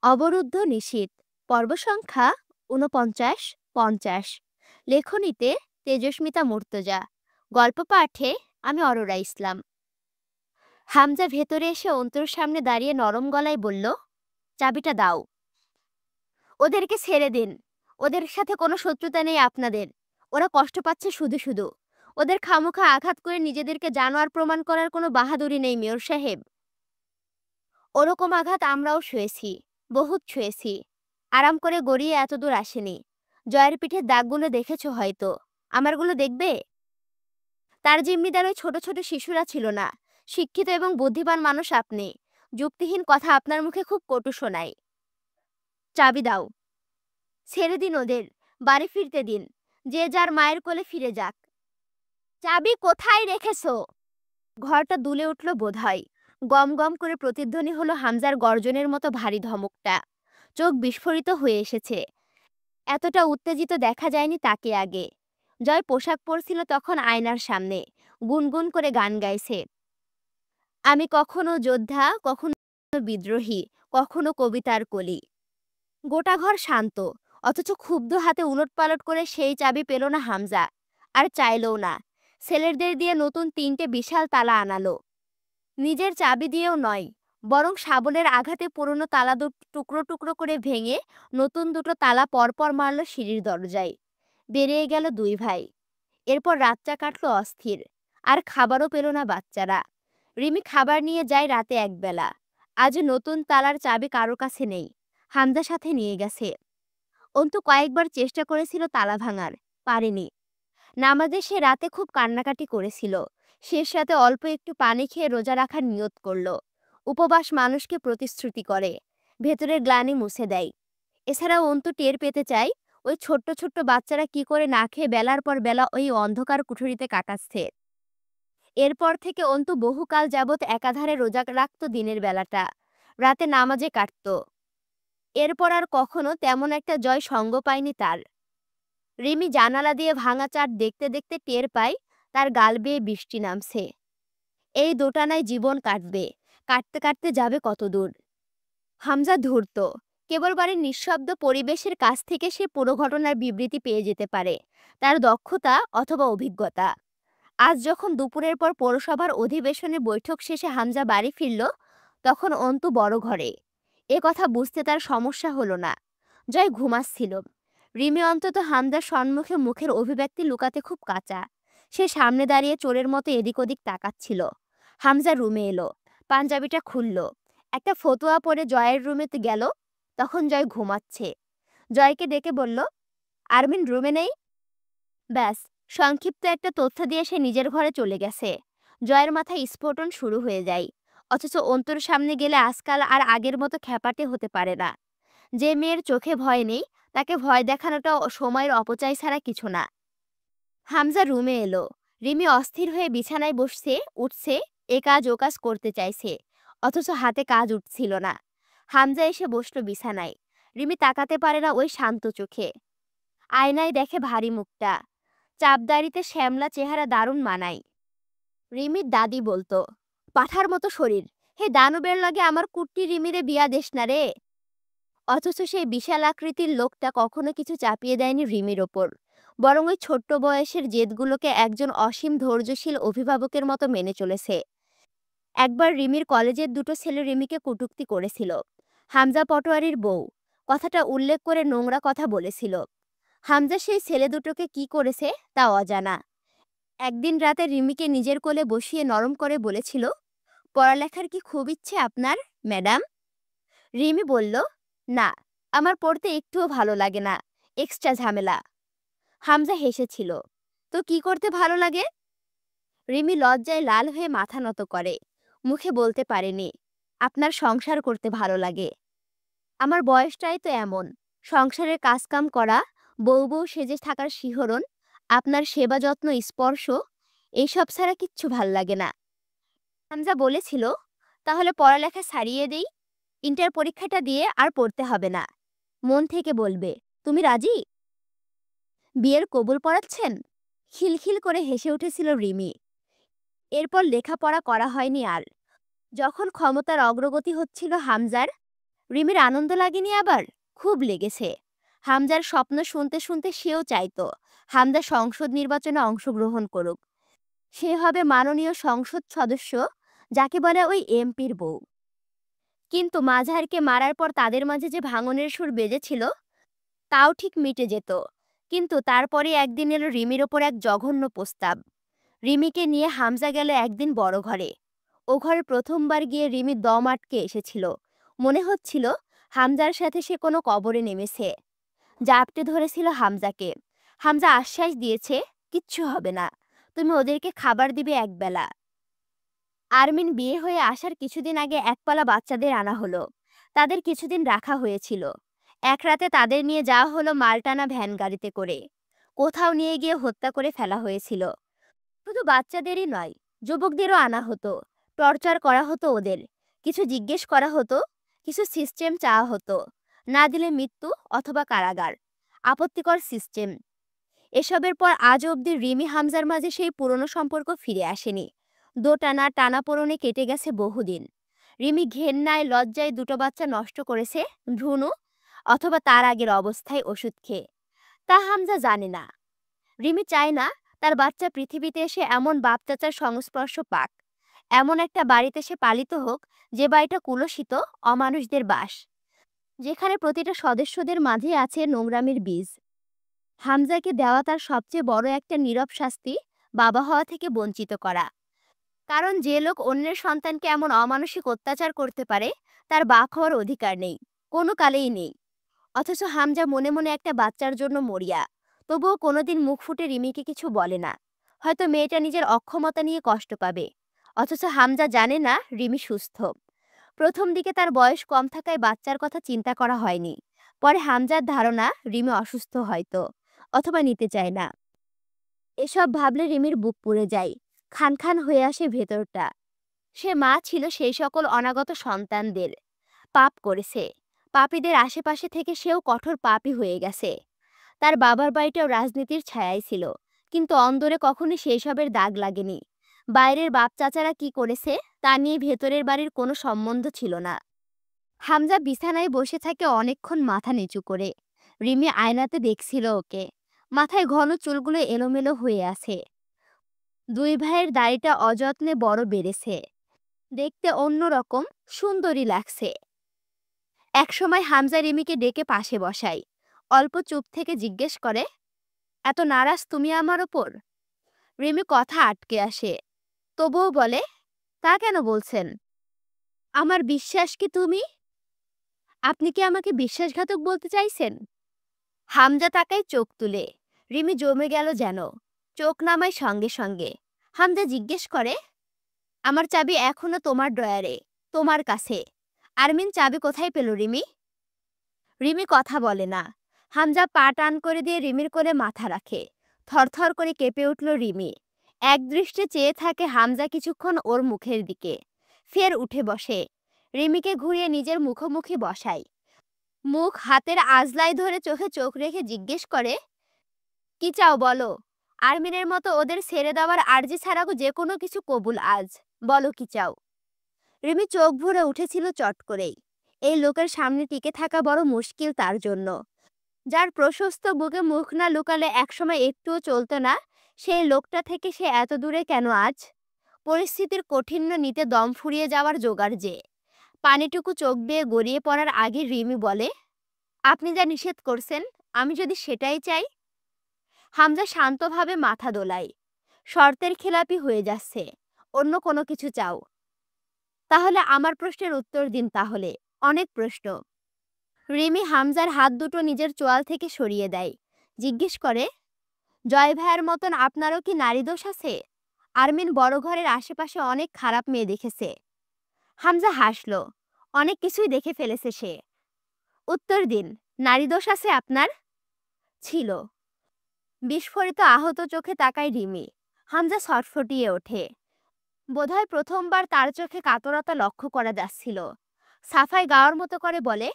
অবরুদ্ধ নিশীথ পর্ব সংখ্যা ৪৯-৫০। লেখনীতে তেজস্মিতা মুর্তজা। গল্প পাঠে আমি অরোরা ইসলাম। হামজা ভেতরে এসে অন্তুর সামনে দাঁড়িয়ে নরম গলায় বলল, চাবিটা দাও। ওদেরকে ছেড়ে দিন। ওদের সাথে কোনো শত্রুতা নেই আপনাদের। ওরা কষ্ট পাচ্ছে শুধু শুধু। ওদের খামোখা আঘাত করে নিজেদেরকে জানোয়ার প্রমাণ করার কোনো বাহাদুরি নেই মেয়র সাহেব। ওরকম আঘাত আমরাও শুয়েছি, বহুত শুয়েছি। আরাম করে গড়িয়ে এত দূর আসেনি। জয়ের পিঠের দাগগুলো দেখেছো হয়তো। আমারগুলো দেখবে? তার জিম্মিদার ওই ছোট ছোট শিশুরা ছিল না। শিক্ষিত এবং বুদ্ধিমান মানুষ আপনি। যুক্তিহীন কথা আপনার মুখে খুব কটু শোনায়। চাবি দাও। ছেড়ে দিন ওদের। বাড়ি ফিরতে দিন। যে যার মায়ের কোলে ফিরে যাক। চাবি কোথায় রেখেছো? ঘরটা দুলে উঠল বোধহয়। গম গম করে প্রতিধ্বনি হলো হামজার গর্জনের মতো ভারী ধমকটা। চোখ বিস্ফোরিত হয়ে এসেছে। এতটা উত্তেজিত দেখা যায়নি তাকে আগে। জয় পোশাক পরছিল তখন আয়নার সামনে। গুনগুন করে গান গাইছে। আমি কখনো যোদ্ধা, কখনো বিদ্রোহী, কখনো কবিতার কলি। গোটা ঘর শান্ত, অথচ ক্ষুব্ধ হাতে উলটপালট করে সেই চাবি পেল না হামজা। আর চাইলও না। ছেলেদের দিয়ে নতুন ৩টে বিশাল তালা আনালো। নিজের চাবি দিয়েও নয়, বরং শাবলের আঘাতে পুরনো তালা টুকরো টুকরো করে ভেঙে নতুন দুটো তালা পরপর মারল সিঁড়ির দরজায়। বেরিয়ে গেল ২ ভাই। এরপর রাতটা কাটলো অস্থির। আর খাবারও পেল না বাচ্চারা। রিমি খাবার নিয়ে যায় রাতে একবেলা। আজ নতুন তালার চাবি কারো কাছে নেই। হামজা সাথে নিয়ে গেছে। অন্তু কয়েকবার চেষ্টা করেছিল তালা ভাঙার, পারেনি। নামাজে সে রাতে খুব কান্নাকাটি করেছিল। শেষ রাতে অল্প একটু পানি খেয়ে রোজা রাখার নিয়ত করল। উপবাস মানুষকে প্রতিশ্রুতি করে, ভেতরের গ্লানি মুছে দেয়। এছাড়াও অন্তু টের পেতে চায় ওই ছোট্ট ছোট্ট বাচ্চারা কি করে না খেয়ে বেলার পর বেলা ওই অন্ধকার কুঠুরিতে কাটাচ্ছে। এরপর থেকে অন্তু বহুকাল যাবৎ একাধারে রোজা রাখত দিনের বেলাটা, রাতে নামাজে কাটত। এরপর আর কখনো তেমন একটা জয় সঙ্গ পায়নি তার। রিমি জানালা দিয়ে ভাঙা চাট দেখতে দেখতে টের পায় তার গাল বেয়ে বৃষ্টি নামছে। এই দোটানায় জীবন কাটবে, কাটতে কাটতে যাবে কত দূর। হামজা ধূর্ত। কেবল বাড়ির নিঃশব্দ পরিবেশের কাছ থেকে সে পুরো ঘটনার বিবৃতি পেয়ে যেতে পারে, তার দক্ষতা অথবা অভিজ্ঞতা। আজ যখন দুপুরের পর পৌরসভার অধিবেশনে বৈঠক শেষে হামজা বাড়ি ফিরল, তখন অন্তু বড় ঘরে। এ কথা বুঝতে তার সমস্যা হলো না। জয় ঘুমাচ্ছিল। রিমি অন্তত হামজার সম্মুখে মুখের অভিব্যক্তি লুকাতে খুব কাঁচা। সে সামনে দাঁড়িয়ে চোরের মতো এদিক ওদিক তাকাচ্ছিল। হামজা রুমে এলো। পাঞ্জাবিটা খুলল। একটা ফতুয়া পরে জয়ের রুমেতে গেল। তখন জয় ঘুমাচ্ছে। জয়কে ডেকে বলল, আরমিন রুমে নেই? ব্যাস, সংক্ষিপ্ত একটা তথ্য দিয়ে সে নিজের ঘরে চলে গেছে। জয়ের মাথায় স্ফোটন শুরু হয়ে যায়। অথচ অন্তর সামনে গেলে আজকাল আর আগের মতো খ্যাপাটে হতে পারে না। যে মেয়ের চোখে ভয় নেই, তাকে ভয় দেখানোটা সময়ের অপচয় ছাড়া কিছু না। হামজা রুমে এলো। রিমি অস্থির হয়ে বিছানায় বসছে, উঠছে, এ কাজ ও কাজ করতে চাইছে, অথচ হাতে কাজ উঠছিল না। হামজা এসে বসলো বিছানায়। রিমি তাকাতে পারে না ওই শান্ত চোখে। আয়নায় দেখে ভারী মুখটা। চাপদাড়িতে শ্যামলা চেহারা দারুণ মানায়। রিমির দাদি বলতো, পাঠার মতো শরীর, হে দানবের লাগে আমার কুট্টি রিমিরে বিয়া দেশ না রে। অথচ সেই বিশাল আকৃতির লোকটা কখনো কিছু চাপিয়ে দেয়নি রিমির ওপর, বরং ওই ছোট্ট বয়সের জেদগুলোকে একজন অসীম ধৈর্যশীল অভিভাবকের মতো মেনে চলেছে। একবার রিমির কলেজের দুটো ছেলে রিমিকে কটূক্তি করেছিল। হামজা পটোয়ারির বউ কথাটা উল্লেখ করে নোংরা কথা বলেছিল। হামজা সেই ছেলে দুটোকে কি করেছে তা অজানা। একদিন রাতে রিমিকে নিজের কোলে বসিয়ে নরম করে বলেছিল, পড়ালেখার কি খুব ইচ্ছে আপনার ম্যাডাম? রিমি বলল, না, আমার পড়তে একটুও ভালো লাগে না, এক্সট্রা ঝামেলা। হামজা হেসেছিল, তো কি করতে ভালো লাগে? রিমি লজ্জায় লাল হয়ে মাথা নত করে। মুখে বলতে পারেনি, আপনার সংসার করতে ভালো লাগে। আমার বয়সটাই তো এমন, সংসারের কাজকাম করা, বউ বউ সেজে থাকার শিহরণ, আপনার সেবা যত্ন স্পর্শ, এইসব ছাড়া কিচ্ছু ভাল লাগে না। হামজা বলেছিল, তাহলে পড়ালেখা ছাড়িয়ে দেই, ইন্টার পরীক্ষাটা দিয়ে আর পড়তে হবে না। মন থেকে বলবে, তুমি রাজি? বিয়ের কবুল পড়াচ্ছেন? খিলখিল করে হেসে উঠেছিল রিমি। এরপর লেখাপড়া করা হয়নি আর। যখন ক্ষমতার অগ্রগতি হচ্ছিল হামজার, রিমির আনন্দ লাগেনি আবার? খুব লেগেছে। হামজার স্বপ্ন শুনতে শুনতে সেও চাইতো হামজা সংসদ নির্বাচনে অংশগ্রহণ করুক। সে হবে মাননীয় সংসদ সদস্য, যাকে বলে ওই এমপির বউ। কিন্তু মাঝহারকে মারার পর তাদের মাঝে যে ভাঙনের সুর বেজেছিল, তাও ঠিক মিটে যেত। কিন্তু তারপরে একদিন এলো রিমির ওপর এক জঘন্য প্রস্তাব। রিমিকে নিয়ে হামজা গেল একদিন বড় ঘরে। ও ঘরে প্রথমবার গিয়ে রিমি দম আটকে এসেছিল। মনে হচ্ছিল হামজার সাথে সে কোনো কবরে নেমেছে। জাপটে ধরেছিল হামজাকে। হামজা আশ্বাস দিয়েছে, কিচ্ছু হবে না, তুমি ওদেরকে খাবার দিবে একবেলা। আরমিন বিয়ে হয়ে আসার কিছুদিন আগে একপালা বাচ্চাদের আনা হলো। তাদের কিছুদিন রাখা হয়েছিল। এক রাতে তাদের নিয়ে যাওয়া হলো মালটানা ভ্যান গাড়িতে করে। কোথাও নিয়ে গিয়ে হত্যা করে ফেলা হয়েছিল। শুধু বাচ্চাদেরই নয়, যুবকদেরও আনা হতো। টর্চার করা হতো ওদের। কিছু জিজ্ঞেস করা হতো, কিছু সিস্টেম চাওয়া হতো। না দিলে মৃত্যু অথবা কারাগার। আপত্তিকর সিস্টেম। এসবের পর আজ অবধি রিমি হামজার মাঝে সেই পুরনো সম্পর্ক ফিরে আসেনি। দোটানা টানাপোড়েনে কেটে গেছে বহুদিন। রিমি ঘেন্নায় লজ্জায় দুটো বাচ্চা নষ্ট করেছে ভ্রূণ অথবা তার আগের অবস্থায় ওষুধ খেয়ে। তা হামজা জানে না। রিমি চায় না তার বাচ্চা পৃথিবীতে এসে এমন বাপ চাচার সংস্পর্শ পাক। এমন একটা বাড়িতে সে পালিত হোক, যে বাড়িটা কুলসিত, অমানুষদের বাস, যেখানে প্রতিটা সদস্যদের মাঝে আছে নোংরামির বীজ। হামজাকে দেওয়া তার সবচেয়ে বড় একটা নীরব শাস্তি, বাবা হওয়া থেকে বঞ্চিত করা। কারণ যে লোক অন্যের সন্তানকে এমন অমানসিক অত্যাচার করতে পারে, তার বাপ হওয়ার অধিকার নেই, কোনো কালেই নেই। অথচ হামজা মনে মনে একটা বাচ্চার জন্য মরিয়া। তবুও কোনোদিন মুখ ফুটে রিমিকে কিছু বলে না। হয়তো মেয়েটা নিজের অক্ষমতা নিয়ে কষ্ট পাবে। অথচ হামজা জানে না রিমি সুস্থ। প্রথম দিকে তার বয়স কম থাকায় বাচ্চার কথা চিন্তা করা হয়নি। পরে হামজার ধারণা রিমি অসুস্থ হয়তো, অথবা নিতে চায় না। এসব ভাবলে রিমির বুক পুড়ে যায়। খান খান হয়ে আসে ভেতরটা। সে মা ছিল সেই সকল অনাগত সন্তানদের। পাপ করেছে। পাপীদের আশেপাশে থেকে সেও কঠোর পাপী হয়ে গেছে। তার বাবার বাড়িটাও রাজনীতির ছায়ায় ছিল, কিন্তু অন্দরে কখনো সেই সবের দাগ লাগেনি। বাইরের বাপ চাচারা কি করেছে তা নিয়ে ভেতরের বাড়ির কোনো সম্বন্ধ ছিল না। হামজা বিছানায় বসে থাকে অনেকক্ষণ মাথা নিচু করে। রিমি আয়নাতে দেখছিল ওকে। মাথায় ঘন চুলগুলো এলোমেলো হয়ে আছে। দুই ভাইয়ের দাড়িটা অযত্নে বড় বেড়েছে। দেখতে অন্যরকম সুন্দরী লাগছে। একসময় হামজা রিমিকে ডেকে পাশে বসায়। অল্প চুপ থেকে জিজ্ঞেস করে, এত নারাজ তুমি আমার ওপর? রিমি কথা আটকে আসে। তবুও বলে, তা কেন বলছেন? আমার বিশ্বাস কি তুমি? আপনি কি আমাকে বিশ্বাসঘাতক বলতে চাইছেন? হামজা তাকায় চোখ তুলে। রিমি জমে গেল যেন। চোখ নামায় সঙ্গে সঙ্গে। হামজা জিজ্ঞেস করে, আমার চাবি এখনো তোমার ড্রয়ারে, তোমার কাছে। আরমিন চাবি কোথায় পেল রিমি? রিমি কথা বলে না। হামজা পা টান করে দিয়ে রিমির কোলে মাথা রাখে। থরথর করে কেঁপে উঠল রিমি। একদৃষ্টে চেয়ে থাকে হামজা কিছুক্ষণ ওর মুখের দিকে। ফের উঠে বসে। রিমিকে ঘুরিয়ে নিজের মুখোমুখি বসায়। মুখ হাতের আজলায় ধরে চোখে চোখ রেখে জিজ্ঞেস করে, কি চাও বলো? আরমিনের মতো ওদের ছেড়ে দেওয়ার আর্জি ছাড়াও যে কোনো কিছু কবুল আজ। বলো কি চাও? রিমি চোখ ভরে উঠেছিল চট করেই। এই লোকের সামনে টিকে থাকা বড় মুশকিল তার জন্য। যার প্রশস্ত বুকে মুখ না লুকালে একসময় একটুও চলতো না, সেই লোকটা থেকে সে এত দূরে কেন আজ? পরিস্থিতির কঠিন্য নিতে দম ফুরিয়ে যাওয়ার জোগাড় যে। পানিটুকু চোখ বেয়ে গড়িয়ে পড়ার আগে রিমি বলে, আপনি যা নিষেধ করছেন, আমি যদি সেটাই চাই? হামজা শান্তভাবে মাথা দোলায়। শর্তের খেলাপি হয়ে যাচ্ছে। অন্য কোনো কিছু চাও? তাহলে আমার প্রশ্নের উত্তর দিন তাহলে। অনেক প্রশ্ন। রিমি হামজার হাত দুটো নিজের চোয়াল থেকে সরিয়ে দেয়। জিজ্ঞেস করে, জয় ভাইয়ের মতন আপনারও কি নারী দোষ আছে? আরমিন বড় ঘরের আশেপাশে অনেক খারাপ মেয়ে দেখেছে। হামজা হাসল। অনেক কিছুই দেখে ফেলেছে সে। উত্তর দিন, নারী দোষ আছে আপনার? ছিল। বিস্ফোরিত আহত চোখে তাকায় রিমি। হামজা ছটফটিয়ে ওঠে। বোধহয় প্রথমবার তার চোখে কাতরতা লক্ষ্য করা যাচ্ছিল। সাফাই গাওয়ার মতো করে বলে,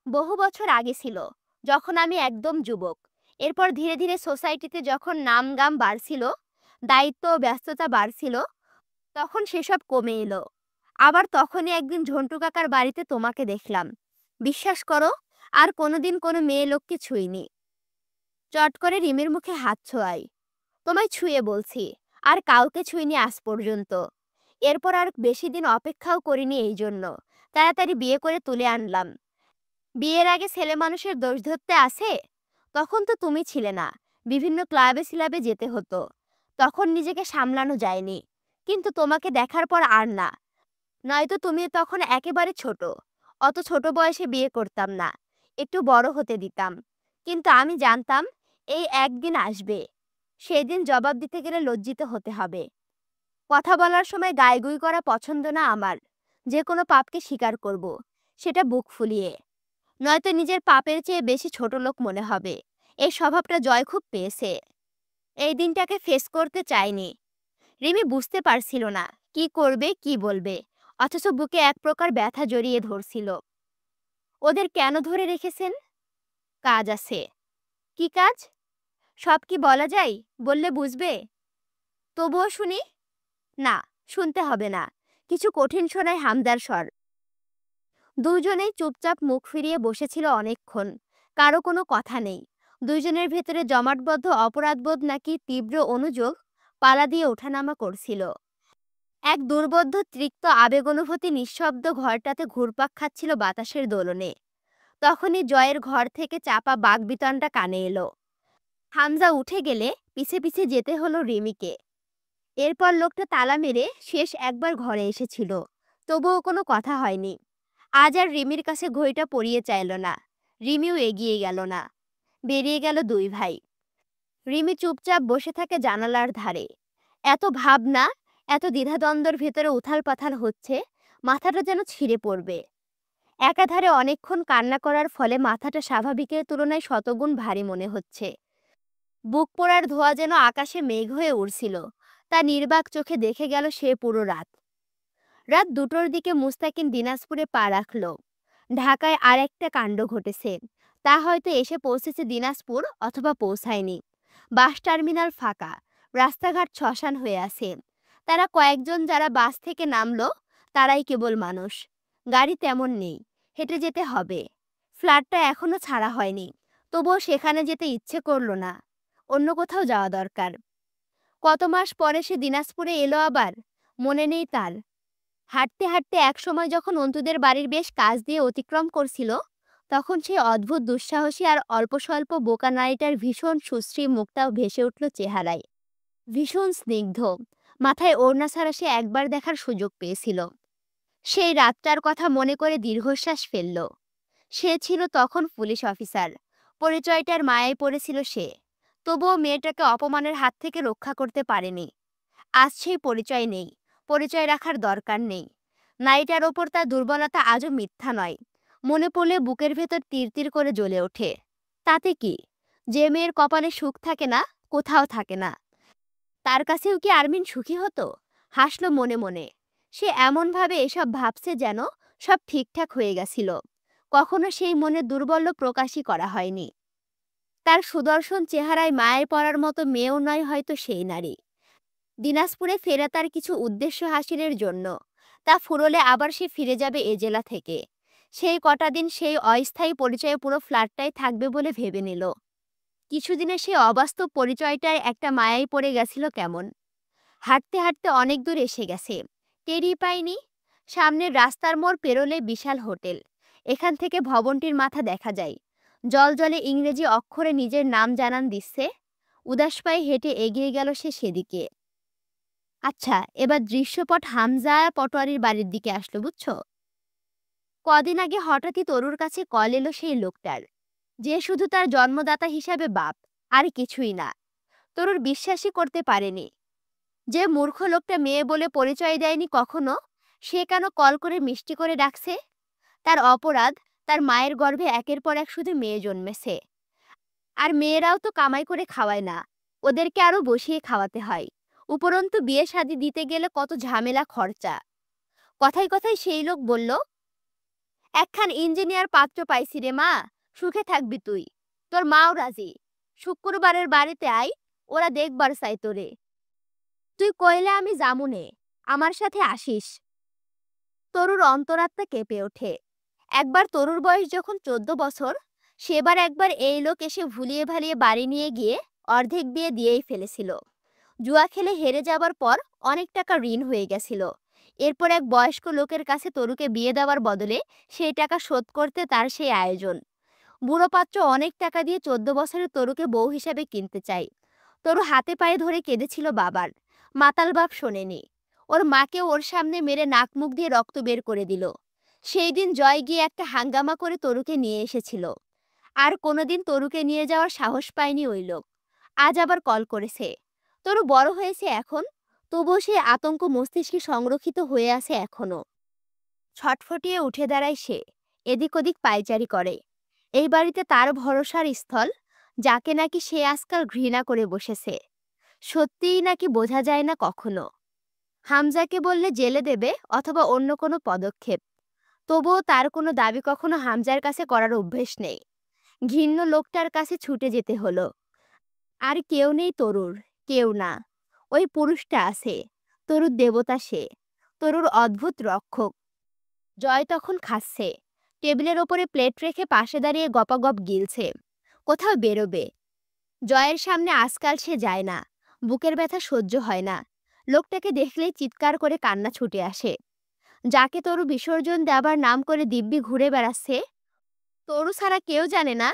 বহু বছর আগে ছিল, যখন আমি একদম যুবক। এরপর ধীরে ধীরে সোসাইটিতে যখন নামগাম বাড়ছিল, দায়িত্ব ও ব্যস্ততা বাড়ছিল, তখন সেসব কমে এলো। আবার তখনই একদিন ঝন্টু কাকার বাড়িতে তোমাকে দেখলাম। বিশ্বাস করো, আর কোনোদিন কোনো মেয়ে লোককে ছুঁইনি। চট করে রিমির মুখে হাত ছোঁয়াই। তোমায় ছুঁয়ে বলছি, আর কাউকে ছুঁইনি আজ পর্যন্ত। এরপর আর বেশি দিন অপেক্ষাও করিনি, এই জন্য তাড়াতাড়ি বিয়ে করে তুলে আনলাম। বিয়ের আগে ছেলে মানুষের দোষ ধরতে আসে? তখন তো তুমি ছিলে না, বিভিন্ন ক্লাবে সিলাবে যেতে হতো, তখন নিজেকে সামলানো যায়নি। কিন্তু তোমাকে দেখার পর আর না। নয়তো তুমি তখন একেবারে ছোট। অত ছোট বয়সে বিয়ে করতাম না, একটু বড় হতে দিতাম। কিন্তু আমি জানতাম এই একদিন আসবে, সেদিন জবাব দিতে গেলে লজ্জিত হতে হবে। কথা বলার সময় গাইগুই করা পছন্দ না আমার। যে কোনো পাপকে স্বীকার করব, সেটা বুক ফুলিয়ে। নয়তো নিজের পাপের চেয়ে বেশি ছোট লোক মনে হবে। এই স্বভাবটা জয় খুব পেয়েছে। এই দিনটাকে ফেস করতে চায়নি। রিমি বুঝতে পারছিল না কি করবে কি বলবে, অথচ বুকে এক প্রকার ব্যথা জড়িয়ে ধরছিল। ওদের কেন ধরে রেখেছেন? কাজ আছে। কি কাজ? সব কি বলা যায়? বললে বুঝবে। তবুও শুনি। না, শুনতে হবে না। কিছু কঠিন শোনায় হামদার স্বর। দুজনেই চুপচাপ মুখ ফিরিয়ে বসেছিল অনেকক্ষণ। কারো কোনো কথা নেই। দুইজনের ভেতরে জমাটবদ্ধ অপরাধবোধ নাকি তীব্র অনুযোগ পালা দিয়ে ওঠানামা করছিল। এক দুর্বোধ্য তৃপ্ত আবেগ অনুভূতি নিঃশব্দ ঘরটাতে ঘুরপাক খাচ্ছিল বাতাসের দোলনে। তখনই জয়ের ঘর থেকে চাপা বাকবিতণ্ডা কানে এলো। হামজা উঠে গেলে পিছে পিছে যেতে হলো রিমিকে। এরপর লোকটা তালা মেরে শেষ একবার ঘরে এসেছিল, তবুও কোনো কথা হয়নি। আজ আর রিমির কাছে ঘড়িটা পরিয়ে চাইল না। রিমিও এগিয়ে গেল না। বেরিয়ে গেল দুই ভাই। রিমি চুপচাপ বসে থাকে জানালার ধারে। এত ভাবনা, এত দ্বিধাদ্বন্দ্বের ভেতরে উথাল পাথাল হচ্ছে, মাথাটা যেন ছিঁড়ে পড়বে। একাধারে অনেকক্ষণ কান্না করার ফলে মাথাটা স্বাভাবিকের তুলনায় শতগুণ ভারী মনে হচ্ছে। বুক পোড়ার ধোঁয়া যেন আকাশে মেঘ হয়ে উড়ছিল। তা নির্বাক চোখে দেখে গেল সে পুরো রাত। রাত 2টোর দিকে মুস্তাকিন দিনাজপুরে পা রাখল। ঢাকায় আর একটা কাণ্ড ঘটেছে। তা হয়তো এসে পৌঁছেছে দিনাজপুর, অথবা পৌঁছায়নি। বাস টার্মিনাল ফাঁকা, রাস্তাঘাট শ্মশান হয়ে আছে। তারা কয়েকজন যারা বাস থেকে নামলো, তারাই কেবল মানুষ। গাড়ি তেমন নেই, হেঁটে যেতে হবে। ফ্ল্যাটটা এখনো ছাড়া হয়নি, তবুও সেখানে যেতে ইচ্ছে করলো না। অন্য কোথাও যাওয়া দরকার। কত মাস পরে সে দিনাজপুরে এলো আবার, মনে নেই তার। হাঁটতে হাঁটতে একসময় যখন অন্তুদের বাড়ির বেশ কাছ দিয়ে অতিক্রম করছিল, তখন সেই অদ্ভুত দুঃসাহসী আর অল্প স্বল্প বোকা নারীটার ভীষণ সুশ্রী মুখটাও ভেসে উঠল চেহারায়। ভীষণ স্নিগ্ধ। মাথায় ওড়না ছাড়া সে একবার দেখার সুযোগ পেয়েছিল। সেই রাতটার কথা মনে করে দীর্ঘশ্বাস ফেলল। সে ছিল তখন পুলিশ অফিসার। পরিচয়টার মায়ায় পড়েছিল সে। তবুও মেয়েটাকে অপমানের হাত থেকে রক্ষা করতে পারেনি। আজ সেই পরিচয় নেই, পরিচয় রাখার দরকার নেই। নারীটার ওপর তার দুর্বলতা আজও মিথ্যা নয়। মনে পড়লে বুকের ভেতর তীর তীর করে জ্বলে ওঠে। তাতে কি? যে মেয়ের কপালে সুখ থাকে না, কোথাও থাকে না, তার কাছেও কি আরমিন সুখী হতো? হাসল মনে মনে। সে এমনভাবে এসব ভাবছে যেন সব ঠিকঠাক হয়ে গেছিল। কখনো সেই মনের দুর্বল্য প্রকাশই করা হয়নি। তার সুদর্শন চেহারায় মায়ায় পড়ার মতো মেয়েও নয় হয়তো সেই নারী। দিনাজপুরে ফেরা তার কিছু উদ্দেশ্য হাসিলের জন্য। তা ফুরলে আবার সে ফিরে যাবে এ জেলা থেকে। সেই কটা দিন সেই অস্থায়ী পরিচয়ে পুরো ফ্ল্যাটটাই থাকবে বলে ভেবে নিল। কিছুদিনে সেই অবাস্তব পরিচয়টায় একটা মায়ায় পড়ে গেছিল কেমন। হাঁটতে হাঁটতে অনেক দূর এসে গেছে, টেরই পায়নি। সামনের রাস্তার মোড় পেরোলে বিশাল হোটেল। এখান থেকে ভবনটির মাথা দেখা যায়। জলজলে ইংরেজি অক্ষরে নিজের নাম জানান দিচ্ছে। উদাস পায়ে হেঁটে এগিয়ে গেল সে সেদিকে। আচ্ছা, এবার দৃশ্যপট হামজা পটোয়ারির বাড়ির দিকে আসলো, বুঝছো? কদিন আগে হঠাৎই তরুর কাছে কল এলো সেই লোকটার, যে শুধু তার জন্মদাতা হিসাবে বাপ, আর কিছুই না। তরুর বিশ্বাসই করতে পারেনি। যে মূর্খ লোকটা মেয়ে বলে পরিচয় দেয়নি কখনো, সে কেন কল করে মিষ্টি করে ডাকছে? তার অপরাধ, তার মায়ের গর্ভে একের পর এক শুধু মেয়ে জন্মেছে। আর মেয়েরাও তো কামাই করে খাওয়ায় না, ওদেরকে আরো বসিয়ে খাওয়াতে হয়। উপরন্তু বিয়ে শাদী দিতে গেলে কত ঝামেলা খরচা। কথায় কথায় সেই লোক বলল, একখান ইঞ্জিনিয়ার পাত্র পাইছি রে মা, সুখে থাকবি তুই। তোর মাও রাজি। শুক্রবারের বাড়িতে আয়, ওরা দেখবার চাই তোরে। তুই কইলে আমি জামুনে, আমার সাথে আসিস। তরুর অন্তরাত্মা কেঁপে ওঠে। একবার তরুর বয়স যখন 14 বছর, সেবার একবার এই লোক এসে ভুলিয়ে ভালিয়ে বাড়ি নিয়ে গিয়ে অর্ধেক বিয়ে দিয়েই ফেলেছিল। জুয়া খেলে হেরে যাবার পর অনেক টাকা ঋণ হয়ে গেছিল। এরপর এক বয়স্ক লোকের কাছে তরুকে বিয়ে দেওয়ার বদলে সেই টাকা শোধ করতে তার সেই আয়োজন। বুড়ো পাত্র অনেক টাকা দিয়ে 14 বছরের তরুকে বউ হিসাবে কিনতে চায়। তরু হাতে পায়ে ধরে কেঁদেছিল বাবার। মাতাল বাপ শোনেনি। ওর মাকে ওর সামনে মেরে নাক মুখ দিয়ে রক্ত বের করে দিল। সেই দিন জয় গিয়ে একটা হাঙ্গামা করে তরুকে নিয়ে এসেছিল। আর কোনোদিন তরুকে নিয়ে যাওয়ার সাহস পায়নি ওই লোক। আজ আবার কল করেছে। তরু বড় হয়েছে এখন, তবুও সেই আতঙ্ক মস্তিষ্কে সংরক্ষিত হয়ে আছে এখনো। ছটফটিয়ে উঠে দাঁড়ায় সে, এদিক ওদিক পায়চারি করে। এই বাড়িতে তার ভরসার স্থল, যাকে নাকি সে আজকাল ঘৃণা করে বসেছে। সত্যিই নাকি বোঝা যায় না কখনো। হামজাকে বললে জেলে দেবে অথবা অন্য কোনো পদক্ষেপ। তবুও তার কোনো দাবি কখনো হামজার কাছে করার অভ্যেস নেই। ঘৃণ্য লোকটার কাছে ছুটে যেতে হলো। আর কেউ নেই তরুর, কেউ না। ওই পুরুষটা আছে, তরুর দেবতা সে, তরুর অদ্ভুত রক্ষক। জয় তখন খাচ্ছে, টেবিলের ওপরে প্লেট রেখে পাশে দাঁড়িয়ে গপাগপ গিলছে। কোথাও বেরোবে। জয়ের সামনে আজকাল সে যায় না। বুকের ব্যথা সহ্য হয় না। লোকটাকে দেখলেই চিৎকার করে কান্না ছুটে আসে। যাকে তরু বিসর্জন দেবার নাম করে দিব্যি ঘুরে বেড়াচ্ছে, তরু ছাড়া কেউ জানে না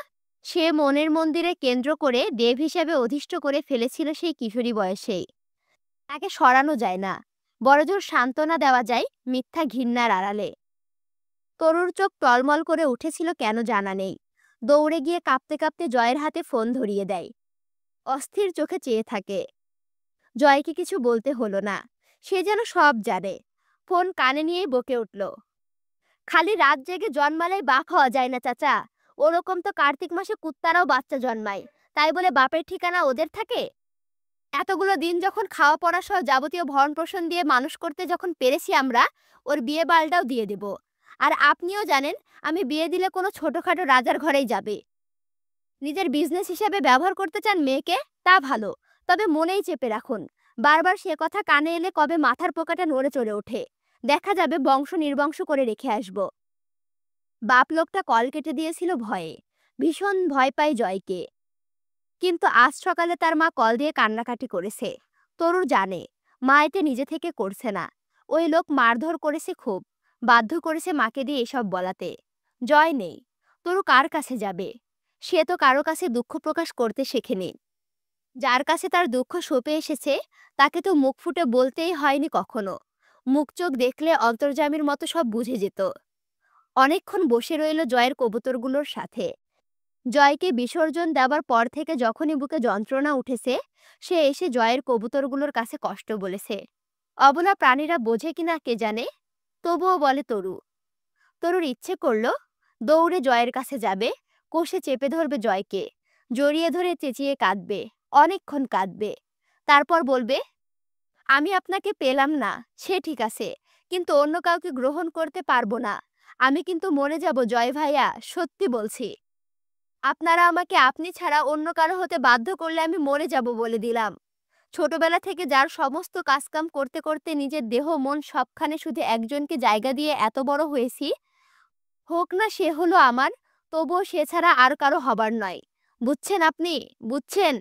সে মনের মন্দিরে কেন্দ্র করে দেব হিসেবে অধিষ্ঠ করে ফেলেছিল সেই কিশোরী বয়সেই। তাকে সরানো যায় না, বড়জোর সান্ত্বনা দেওয়া যায় মিথ্যা ঘৃণার আড়ালে। তরুর চোখ টলমল করে উঠেছিল কেন জানা নেই। দৌড়ে গিয়ে কাঁপতে কাঁপতে জয়ের হাতে ফোন ধরিয়ে দেয়। অস্থির চোখে চেয়ে থাকে। জয়কে কিছু বলতে হলো না, সে যেন সব জানে। ফোন কানে নিয়েই বকে উঠল, খালি রাত জেগে জন্মালেই বাপ হওয়া যায় না চাচা। ওরকম তো কার্তিক মাসে কুত্তারাও বাচ্চা জন্মায়, তাই বলে বাপের ঠিকানা ওদের থাকে? এতগুলো দিন যখন খাওয়া পড়া সহ যাবতীয় ভরণ পোষণ দিয়ে মানুষ করতে যখন পেরেছি আমরা, ওর বিয়ে বালটাও দিয়ে দেব। আর আপনিও জানেন আমি বিয়ে দিলে কোনো ছোটখাটো রাজার ঘরেই যাবে। নিজের বিজনেস হিসেবে ব্যবহার করতে চান মেয়েকে, তা ভালো, তবে মনেই চেপে রাখুন। বারবার সে কথা কানে এলে কবে মাথার পোকাটা নড়ে চড়ে ওঠে, দেখা যাবে বংশ নির্বংশ করে রেখে আসব। বাপ লোকটা কল কেটে দিয়েছিল ভয়ে। ভীষণ ভয় পায় জয়কে। কিন্তু আজ সকালে তার মা কল দিয়ে কান্নাকাটি করেছে। তরুর জানে মা এটা নিজে থেকে করছে না। ওই লোক মারধর করেছে, খুব বাধ্য করেছে মাকে দিয়ে এসব বলাতে। জয় নেই, তরু কার কাছে যাবে? সে তো কারো কাছে দুঃখ প্রকাশ করতে শেখেনি। যার কাছে তার দুঃখ সঁপে এসেছে তাকে তো মুখ ফুটে বলতেই হয়নি কখনো। মুখ চোখ দেখলে অন্তর্যামীর মতো সব বুঝে যেত। অনেকক্ষণ বসে রইল জয়ের কবুতরগুলোর সাথে। জয়কে বিসর্জন দেবার পর থেকে যখনই বুকে যন্ত্রণা উঠেছে, সে এসে জয়ের কবুতরগুলোর কাছে কষ্ট বলেছে। অবলা প্রাণীরা বোঝে কিনা কে জানে, তবুও বলে তরু। তরুর ইচ্ছে করল দৌড়ে জয়ের কাছে যাবে, কষে চেপে ধরবে জয়কে, জড়িয়ে ধরে চেঁচিয়ে কাঁদবে, অনেকক্ষণ কাঁদবে। তারপর বলবে, আমি আপনাকে পেলাম না সে ঠিক আছে, কিন্তু অন্য কাউকে গ্রহণ করতে পারবো না। আমি কিন্তু মরে যাব জয় ভাইয়া, সত্যি বলছি। আপনারা আমাকে আপনি ছাড়া অন্য কারো হতে বাধ্য করলে আমি মরে যাব বলে দিলাম। ছোটবেলা থেকে যার সমস্ত কাজকাম করতে করতে নিজের দেহ মন সবখানে শুধু একজনকে জায়গা দিয়ে এত বড় হয়েছি, হোক না সে হলো আমার, তবুও সে ছাড়া আর কারো হবার নয়। বুঝছেন আপনি, বুঝছেন?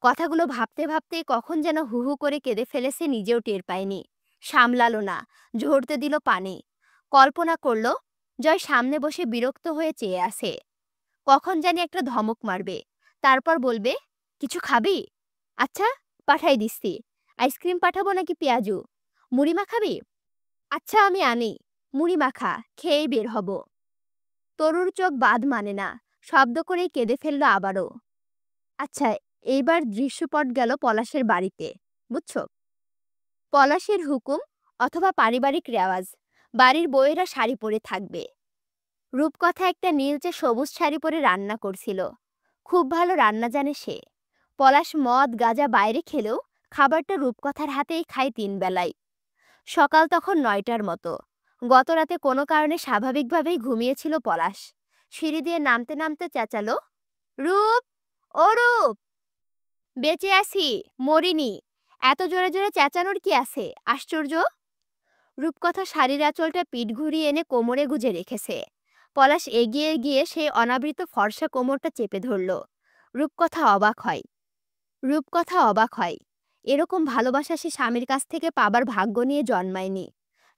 কথাগুলো ভাবতে ভাবতে কখন যেন হু হু করে কেঁদে ফেলেছে, নিজেও টের পায়নি। সামলালো না, ঝরতে দিল পানি। কল্পনা করল জয় সামনে বসে বিরক্ত হয়ে চেয়ে আছে। কখন জানি একটা ধমক মারবে, তারপর বলবে, কিছু খাবি? আচ্ছা, পাঠাই দিচ্ছি। আইসক্রিম পাঠাবো নাকি পেঁয়াজু? মুড়ি মাখাবি? আচ্ছা আমি আনি। মুড়ি মাখা, খেয়েই বের হব। তরুর চোখ বাঁধ মানে না, শব্দ করেই কেঁদে ফেলল আবারও। আচ্ছা, এইবার দৃশ্যপট গেল পলাশের বাড়িতে, বুঝছো? পলাশের হুকুম অথবা পারিবারিক রেওয়াজ, বাড়ির বউয়েরা শাড়ি পরে থাকবে। রূপকথা একটা নীলচে সবুজ শাড়ি পরে রান্না করছিল। খুব ভালো রান্না জানে সে। পলাশ মদ গাঁজা বাইরে খেলেও খাবারটা রূপকথার হাতেই খায় 3 বেলায়। সকাল তখন 9টার মতো। গতরাতে কোনো কারণে স্বাভাবিকভাবেই ঘুমিয়েছিল পলাশ। সিঁড়ি দিয়ে নামতে নামতে চেঁচালো, রূপ, ও রূপ! বেঁচে আছি, মরিনি। এত জোরে জোরে চেঁচানোর কি আছে, আশ্চর্য! রূপকথা শাড়ির আঁচলটা পিঠ ঘুরিয়ে এনে কোমরে গুজে রেখেছে। পলাশ এগিয়ে গিয়ে সেই অনাবৃত ফর্সা কোমরটা চেপে ধরল। রূপকথা অবাক হয়। রূপকথা অবাক হয়। এরকম ভালোবাসা সে স্বামীর কাছ থেকে পাবার ভাগ্য নিয়ে জন্মায়নি।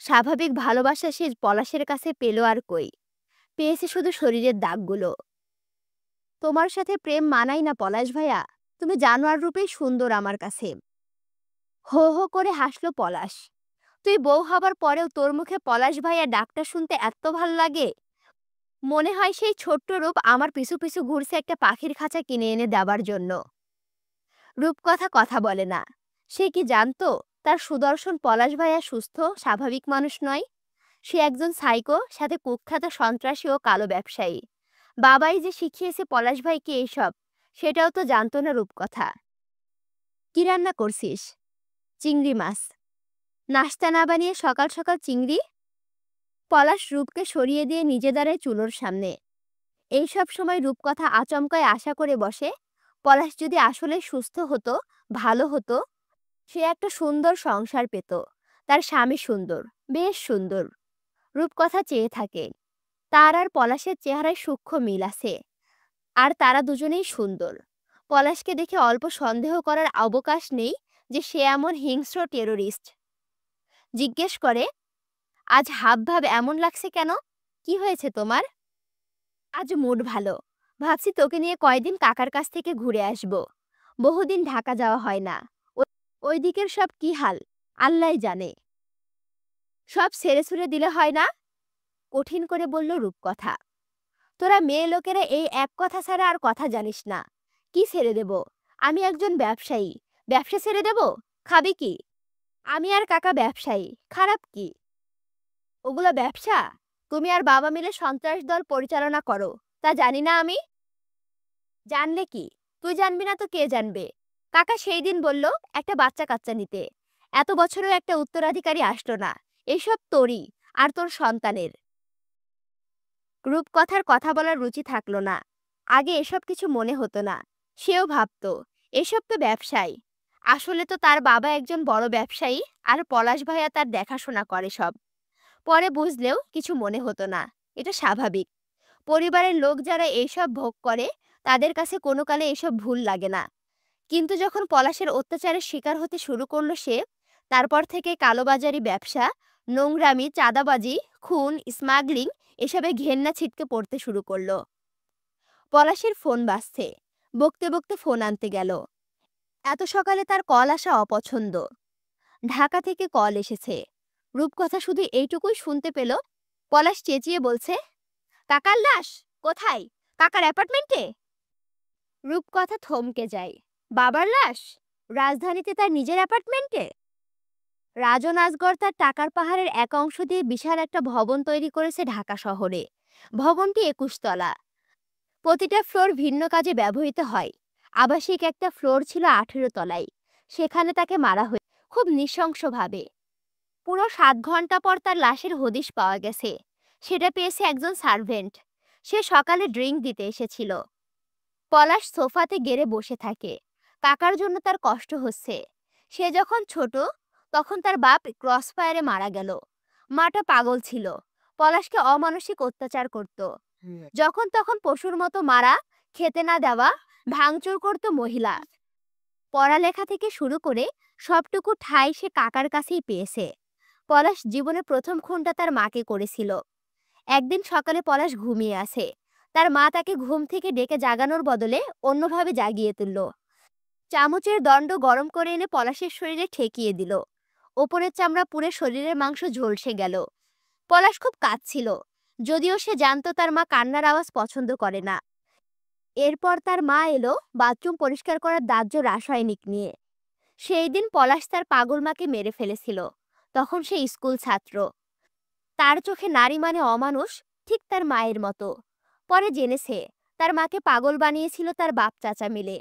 স্বাভাবিক ভালোবাসা সে পলাশের কাছে পেল আর কই, পেয়েছে শুধু শরীরের দাগগুলো। তোমার সাথে প্রেম মানাই না পলাশ ভাইয়া, তুমি জানোয়ার রূপেই সুন্দর আমার কাছে। হো হো করে হাসলো পলাশ। তুই বউ হবার পরেও তোর মুখে পলাশ ভাইয়া ডাকটা শুনতে এত ভাল লাগে, মনে হয় সেই ছোট্ট রূপ আমার পিছু পিছু ঘুরছে একটা পাখির খাঁচা কিনে এনে দেবার জন্য। রূপকথা কথা বলে না। সে কি জানতো তার সুদর্শন পলাশ ভাইয়া সুস্থ স্বাভাবিক মানুষ নয়? সে একজন সাইকো, সাথে কুখ্যাত সন্ত্রাসী ও কালো ব্যবসায়ী। বাবাই যে শিখিয়েছে পলাশ ভাইকে এইসব, সেটাও তো জানতো না রূপকথা। কি রান্না করছিস? চিংড়ি মাছ। নাস্তা না বানিয়ে সকাল সকাল চিংড়ি? পলাশ রূপকে সরিয়ে দিয়ে নিজে দাঁড়ায় চুলোর সামনে। এই সব সময় রূপকথা আচমকায় আশা করে বসে, পলাশ যদি আসলে সুস্থ হতো, ভালো হতো, সে একটা সুন্দর সংসার পেত। তার স্বামী সুন্দর, বেশ সুন্দর। রূপকথা চেয়ে থাকে। তার আর পলাশের চেহারায় সূক্ষ্ম মিল আছে, আর তারা দুজনেই সুন্দর। পলাশকে দেখে অল্প সন্দেহ করার অবকাশ নেই যে সে এমন হিংস্র টেরোরিস্ট। জিজ্ঞেস করে, আজ হাবভাব এমন লাগছে কেন? কি হয়েছে তোমার? আজ মুড ভালো। ভাবছি তোকে নিয়ে কয়দিন কাকার কাছ থেকে ঘুরে আসব। বহুদিন ঢাকা যাওয়া হয় না। ওই দিকের সব কি হাল আল্লাহই জানে। সব ছেড়ে ছুড়ে দিলে হয় না? কঠিন করে বলল রূপকথা। তোরা মেয়ে লোকেরা এই এক কথা ছাড়া আর কথা জানিস না। কি ছেড়ে দেব? আমি একজন ব্যবসায়ী, ব্যবসা ছেড়ে দেব? খাবি কি? আমি আর কাকা ব্যবসায়ী, খারাপ কি? ওগুলো ব্যবসা? তুমি আর বাবা মিলে সন্ত্রাস দল পরিচালনা করো, তা জানি না আমি? জানলে কি? তুই জানবি না তো কে জানবে? কাকা সেই দিন বলল একটা বাচ্চা কাচ্চা নিতে। এত বছরেও একটা উত্তরাধিকারী আসলো না। এসব তোরই আর তোর সন্তানের। রূপকথার কথা বলার রুচি থাকলো না। আগে এসব কিছু মনে হতো না। সেও ভাবতো এসব তো ব্যবসায়। আসলে তো তার বাবা একজন বড় ব্যবসায়ী, আর পলাশ ভাইয়া তার দেখাশোনা করে সব। পরে বুঝলেও কিছু মনে হতো না। এটা স্বাভাবিক। পরিবারের লোক যারা এইসব ভোগ করে, তাদের কাছে কোনো কালে এসব ভুল লাগে না। কিন্তু যখন পলাশের অত্যাচারের শিকার হতে শুরু করলো সে, তারপর থেকে কালোবাজারি ব্যবসা, নোংরামি, চাঁদাবাজি, খুন, স্মাগলিং এসবে ঘেন্না ছিটকে পড়তে শুরু করলো। পলাশের ফোন বাজছে। বকতে বকতে ফোন আনতে গেল। এত সকালে তার কল আসা অপছন্দ। ঢাকা থেকে কল এসেছে। রূপকথা শুধু এইটুকুই শুনতে পেল। পলাশ চেঁচিয়ে বলছে, কাকার লাশ কোথায়? কাকার অ্যাপার্টমেন্টে? রূপকথা থমকে যায়। বাবার লাশ? রাজধানীতে তার নিজের অ্যাপার্টমেন্টে? রাজন আজগর তার টাকার পাহাড়ের এক অংশ দিয়ে বিশাল একটা ভবন তৈরি করেছে ঢাকা শহরে। ভবনটি ২১ তলা। প্রতিটা ফ্লোর ভিন্ন কাজে ব্যবহৃত হয়। আবাসিক একটা ফ্লোর ছিল ১৮ তলায়। সেখানে তাকে মারা হয় খুব নৃশংসভাবে। পুরো ৭ ঘন্টা পর তার লাশের হদিশ পাওয়া গেছে। সেটা পেয়েছে একজন সার্ভেন্ট। সে সকালে ড্রিঙ্ক দিতে এসেছিল। পলাশ সোফাতে গেড়ে বসে থাকে। কাকার জন্য তার কষ্ট হচ্ছে। সে যখন ছোট, তখন তার বাপ ক্রসফায়ারে মারা গেল। মাটা পাগল ছিল। পলাশকে অমানসিক অত্যাচার করত। যখন তখন পশুর মতো মারা, খেতে না দেওয়া, ভাঙচুর করত মহিলা। পড়ালেখা থেকে শুরু করে সবটুকু ঠাঁই সে কাকার কাছেই পেয়েছে। পলাশ জীবনে প্রথম খুনটা তার মাকে করেছিল। একদিন সকালে পলাশ ঘুমিয়ে আছে। তার মা তাকে ঘুম থেকে ডেকে জাগানোর বদলে অন্যভাবে জাগিয়ে তুলল। চামচের দণ্ড গরম করে এনে পলাশের শরীরে ঠেকিয়ে দিল। ওপরের চামড়া পুড়ে শরীরের মাংস ঝলসে গেল। পলাশ খুব কাঁদছিল, যদিও সে জানতো তার মা কান্নার আওয়াজ পছন্দ করে না। এরপর তার মা এলো বাথরুম পরিষ্কার করার দাহ্য রাসায়নিক নিয়ে। সেই দিন পলাশ তার পাগল মাকে মেরে ফেলেছিল। তখন সে স্কুল ছাত্র। তার চোখে নারী মানে অমানুষ, ঠিক তার মায়ের মতো। পরে জেনেছে তার মাকে পাগল বানিয়েছিল তার বাপ চাচা মিলে।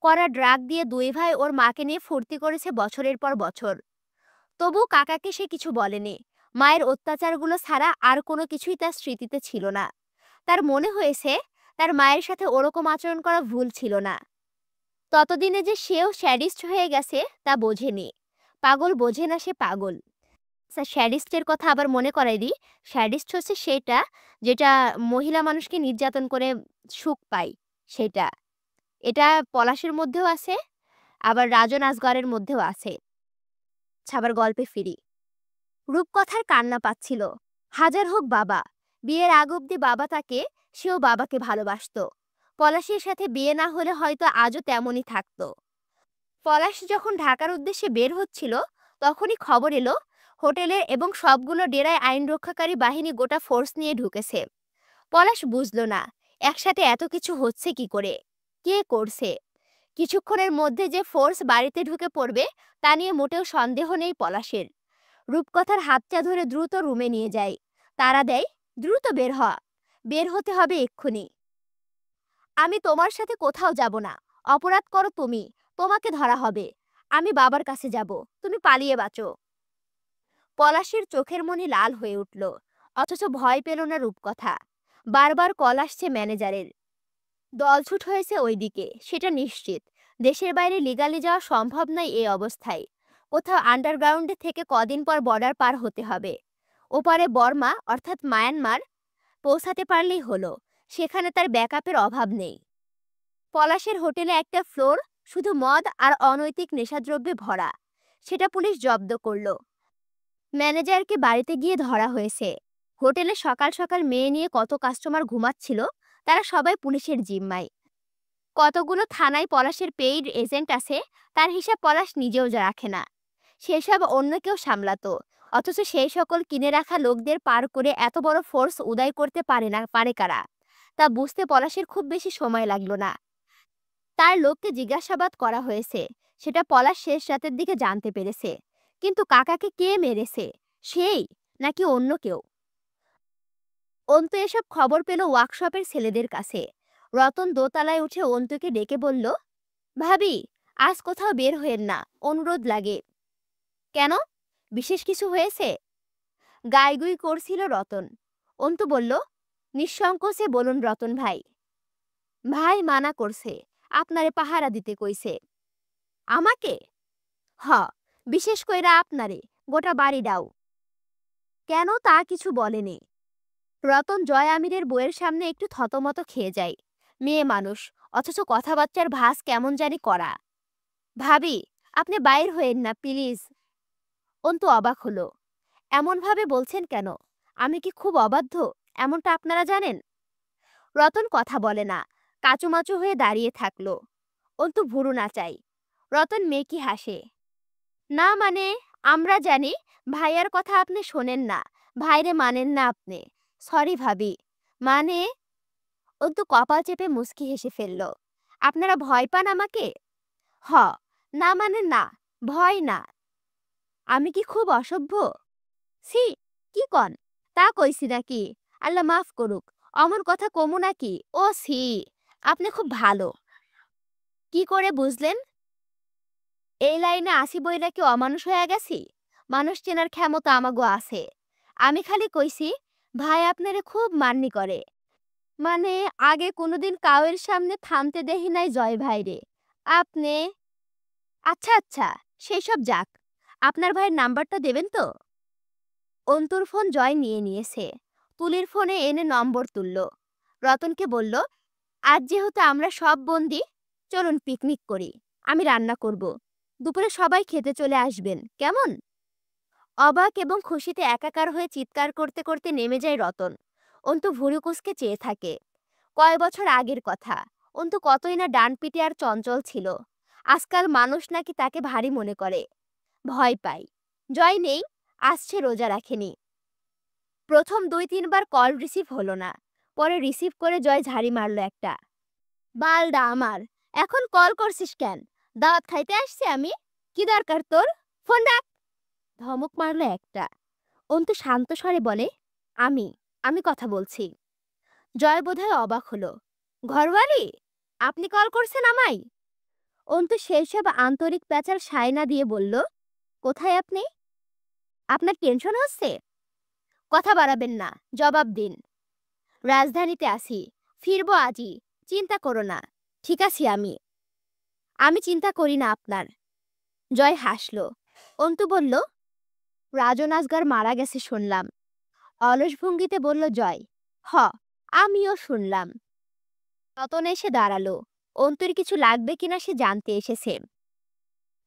করা ড্রাগ দিয়ে দুই ভাই ওর মাকে নিয়ে ফুর্তি করেছে বছরের পর বছর। তবু কাকাকে সে কিছু বলেনি। মায়ের অত্যাচারগুলো ছাড়া আর কোনো কিছুই তার স্মৃতিতে ছিল না। তার মনে হয়েছে তার মায়ের সাথে ওরকম আচরণ করা ভুল ছিল না। ততদিনে যে সেও স্যাডিস্ট হয়ে গেছে তা বোঝেনি। পাগল বোঝে না, সে পাগল। স্যাডিস্টের কথা আবার মনে করাই দিই। স্যাডিস্ট হচ্ছে সেটা যেটা মহিলা মানুষকে নির্যাতন করে সুখ পায় সেটা। এটা পলাশের মধ্যেও আছে, আবার রাজন আজগরের মধ্যেও আছে। আচ্ছা, আবার গল্পে ফিরি। রূপকথার কান্না পাচ্ছিল। হাজার হোক বাবা, বিয়ের আগ অব্দি বাবা তাকে, সেও বাবাকে ভালোবাসতো। পলাশের সাথে বিয়ে না হলে হয়তো আজও তেমনই থাকতো। পলাশ যখন ঢাকার উদ্দেশ্যে বের হচ্ছিল, তখনই খবর এলো হোটেলে এবং সবগুলো ডেরায় আইন রক্ষাকারী বাহিনী গোটা ফোর্স নিয়ে ঢুকেছে। পলাশ বুঝল না একসাথে এত কিছু হচ্ছে কি করে, কে করছে। কিছুক্ষণের মধ্যে যে ফোর্স বাড়িতে ঢুকে পড়বে তা নিয়ে মোটেও সন্দেহ নেই পলাশের। রূপকথার হাতটা ধরে দ্রুত রুমে নিয়ে যায়, তাড়া দেয়, দ্রুত বের হ, বের হতে হবে এক্ষুনি। আমি তোমার সাথে কোথাও যাব না। অপরাধ করো তুমি, তোমাকে ধরা হবে। আমি বাবার কাছে যাব, তুমি পালিয়ে বাঁচো। পলাশের চোখের মনি লাল হয়ে উঠল, অথচ ভয় পেল না রূপকথা। বারবার কল আসছে ম্যানেজারের, দলছুট হয়েছে ওইদিকে সেটা নিশ্চিত। দেশের বাইরে লিগালি যাওয়া সম্ভব নয় এই অবস্থায়। কোথাও আন্ডারগ্রাউন্ডে থেকে কদিন পর বর্ডার পার হতে হবে। ওপারে বর্মা অর্থাৎ মায়ানমার পৌঁছাতে পারলেই হলো, সেখানে তার ব্যাকআপের অভাব নেই। পলাশের হোটেলে একটা ফ্লোর শুধু মদ আর অনৈতিক নেশাদ্রব্যে ভরা, সেটা পুলিশ জব্দ করল। ম্যানেজারকে বাড়িতে গিয়ে ধরা হয়েছে। হোটেলে সকাল সকাল মেয়ে নিয়ে কত কাস্টমার ঘুমাচ্ছিল, তারা সবাই পুলিশের জিম্মায়। কতগুলো থানায় পলাশের পেইড এজেন্ট আছে, তার হিসাব পলাশ নিজেও রাখে না। সেসব অন্য কেউ সামলাতো, অথচ সেই সকল কিনে রাখা লোকদের পার করে এত বড় ফোর্স উদয় করতে পারে কারা, তা বুঝতে পলাশের খুব বেশি সময় লাগলো না। তার লোককে জিজ্ঞাসাবাদ করা হয়েছে, সেটা পলাশ শেষ রাতের দিকে জানতে পেরেছে। কিন্তু কাকাকে কে মেরেছে, সেই নাকি অন্য কেউ? অন্তু এসব খবর পেল ওয়ার্কশপের ছেলেদের কাছে। রতন দোতলায় উঠে অন্তুকে ডেকে বলল, ভাবি, আজ কোথাও বের হয়েন না, অনুরোধ লাগে। কেন, বিশেষ কিছু হয়েছে? গাইগুই করছিল রতন। অন্তু বলল, নিঃসংকোচে বলুন রতন ভাই। ভাই মানা করছে, আপনারে পাহারা দিতে কইছে। আমাকে? হ, বিশেষ কইরা আপনারে, গোটা বাড়ি দাও। কেন তা কিছু বলেনি। রতন জয় আমিরের বইয়ের সামনে একটু থতমত খেয়ে যায়। মেয়ে মানুষ, অথচ কথাবার্তার ভাস কেমন জানি করা। ভাবি, আপনি বাইর হয়েন না প্লিজ। অন্তু অবাক হলো, এমনভাবে বলছেন কেন? আমি কি খুব অবাধ্য এমনটা আপনারা জানেন? রতন কথা বলে না, কাচুমাচু হয়ে দাঁড়িয়ে থাকলো। অন্তু ভুরু নাচায়। রতন মেকি হাসে, না মানে, আমরা জানি ভাইয়ার কথা আপনি শোনেন না, ভাইরে মানেন না আপনি। সরি ভাবি, মানে? অন্তু কপাল চেপে মুচকি হেসে ফেলল, আপনারা ভয় পান আমাকে? হ, না মানে না, ভয় না। আমি কি খুব অসভ্য? ছি, কি কন? তা কইছি নাকি? আল্লাহ মাফ করুক, অমন কথা কমু নাকি? ও ছি, আপনি খুব ভালো। কি করে বুঝলেন? এই লাইনে আসি বই নাকি অমানুষ হয়ে গেছি? মানুষ চেনার ক্ষমতা আমাগো আছে। আমি খালি কইছি ভাই আপনারে খুব মান্যি করে। মানে আগে কোনোদিন কাউয়ের সামনে থামতে দেখি নাই জয় ভাইরে। আপনি? আচ্ছা আচ্ছা, সেই সব যাক, আপনার ভাইয়ের নাম্বারটা দেবেন তো? অন্তুর ফোন জয় নিয়ে নিয়েছে। তুলির ফোনে এনে নম্বর তুলল। রতনকে বলল, আজ যেহেতু আমরা সব বন্দি, চলুন পিকনিক করি। আমি রান্না করব, দুপুরে সবাই খেতে চলে আসবেন, কেমন? অবাক এবং খুশিতে একাকার হয়ে চিৎকার করতে করতে নেমে যায় রতন। অন্তু ভুরু কুঁচকে চেয়ে থাকে। কয় বছর আগের কথা, অন্তু কতই না ডানপিটে আর চঞ্চল ছিল। আজকাল মানুষ নাকি তাকে ভারী মনে করে, ভয় পায়। জয় নেই, আসছে, রোজা রাখেনি। প্রথম 2-3 বার কল রিসিভ হলো না, পরে রিসিভ করে জয় ঝাড়ি মারল একটা। বালডা আমার, এখন কল করছিস কেন? দাওয়াত খাইতে আসছি আমি। কি দরকার তোর? ফোন রাখ। ধমক মারল একটা। অন্তু শান্ত স্বরে বলে, আমি আমি কথা বলছি। জয় বোধহয় অবাক হলো, ঘরবাড়ি? আপনি কল করছেন আমায়? অন্তু সেই সব আন্তরিক প্যাচার সায় না দিয়ে বলল, কোথায় আপনি? আপনার টেনশন হচ্ছে? কথা বাড়াবেন না, জবাব দিন। রাজধানীতে আসি, ফিরবো আজই, চিন্তা করো না। ঠিক আছি আমি। আমি চিন্তা করি না আপনার। জয় হাসল। অন্তু বলল, রাজন আসগার মারা গেছে শুনলাম। অলস ভঙ্গিতে বলল জয়। হ, আমিও শুনলাম। রতন এসে দাঁড়ালো। অন্তুর কিছু লাগবে কিনা সে জানতে এসেছে।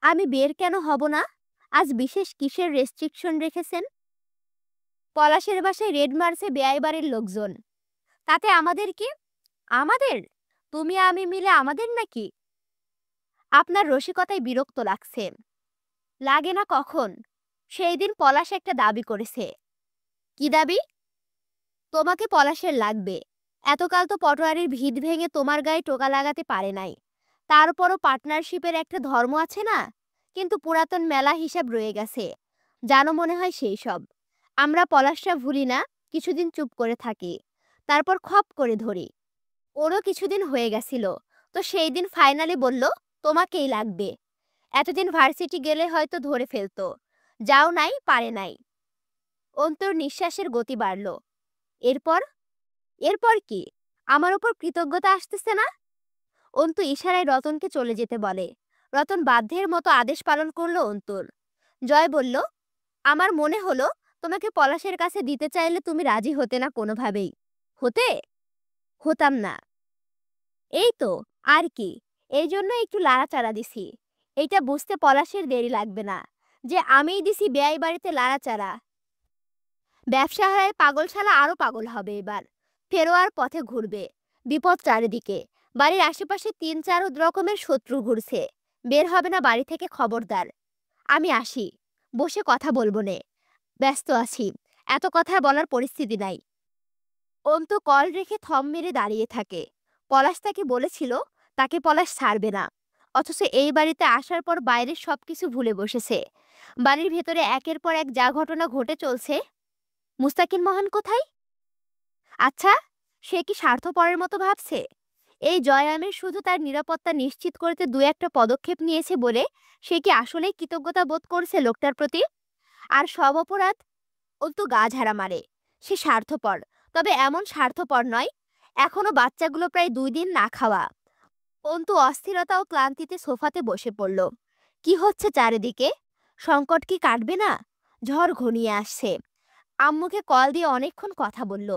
আমি বের কেন হব না? আজ বিশেষ কিসের রেস্ট্রিকশন রেখেছেন? পলাশের বাসায় রেড মারছে বেয়াই বাড়ির লোকজন। তাতে আমাদের কি? আমাদের? তুমি আমি মিলে আমাদের নাকি? আপনার রসিকতায় বিরক্ত লাগছে। লাগে না কখন? সেই দিন পলাশ একটা দাবি করেছে। কি দাবি? তোমাকে পলাশের লাগবে। এতকাল তো পটোয়ারির ভিত ভেঙে তোমার গায়ে টোকা লাগাতে পারে নাই। তারপরও পার্টনারশিপের একটা ধর্ম আছে না? কিন্তু পুরাতন মেলা হিসাব রয়ে গেছে। জানো মনে হয় সেই সব। আমরা পলাশরা ভুলি না, কিছুদিন চুপ করে থাকি, তারপর খপ করে ধরি। ওরও কিছুদিন হয়ে গেছিল, তো সেই দিন ফাইনালি বলল তোমাকেই লাগবে। এতদিন ভার্সিটি গেলে হয়তো ধরে ফেলতো। যাও নাই, পারে নাই। অন্তর নিঃশ্বাসের গতি বাড়ল। এরপর? এরপর কি? আমার ওপর কৃতজ্ঞতা আসতেছে না? অন্তু ইশারায় রতনকে চলে যেতে বলে। রতন বাধ্যের মতো আদেশ পালন করলো অন্তুর। জয় বলল, আমার মনে হলো তোমাকে পলাশের কাছে দিতে চাইলে তুমি রাজি হতে না কোনোভাবেই। হতে? হতাম না। এই তো, আর কি। এই জন্য একটু লাড়াচাড়া দিছি। এইটা বুঝতে পলাশের দেরি লাগবে না যে আমিই দিছি বেয়াই বাড়িতে লাড়াচাড়া। ব্যবসা হারায় পাগলশালা আরো পাগল হবে এবার। ফেরোয়ার পথে ঘুরবে। বিপদ চারিদিকে। বাড়ির আশেপাশে ৩-৪ রকমের শত্রু ঘুরছে। বের হবে না বাড়ি থেকে, খবরদার। আমি আসি। বসে কথা বলবো নে। ব্যস্ত আছি। এত কথা বলার পরিস্থিতি নাই। অন্তু কল রেখে থম মেরে দাঁড়িয়ে থাকে। পলাশ তাকে বলেছিল তাকে পলাশ ছাড়বে না। অথচ এই বাড়িতে আসার পর বাইরের সবকিছু ভুলে বসেছে। বাড়ির ভেতরে একের পর এক যা ঘটনা ঘটে চলছে। মুস্তাকিন মহান কোথায়? আচ্ছা, সে কি স্বার্থপরের মতো ভাবছে? এই জয়ামের শুধু তার নিরাপত্তা নিশ্চিত করতে ২-১টা পদক্ষেপ নিয়েছে বলে সে কি আসলেই কৃতজ্ঞতা বোধ করছে লোকটার প্রতি? আর সব অপরাধ অন্তু গা ঝাড়া মারে। সে স্বার্থপর, তবে এমন স্বার্থপর নয়। এখনো বাচ্চাগুলো প্রায় ২ দিন না খাওয়া। অন্তু অস্থিরতা ও ক্লান্তিতে সোফাতে বসে পড়ল। কি হচ্ছে চারিদিকে? সংকট কি কাটবে না? ঝড় ঘনিয়ে আসছে। আম্মুকে কল দিয়ে অনেকক্ষণ কথা বলল,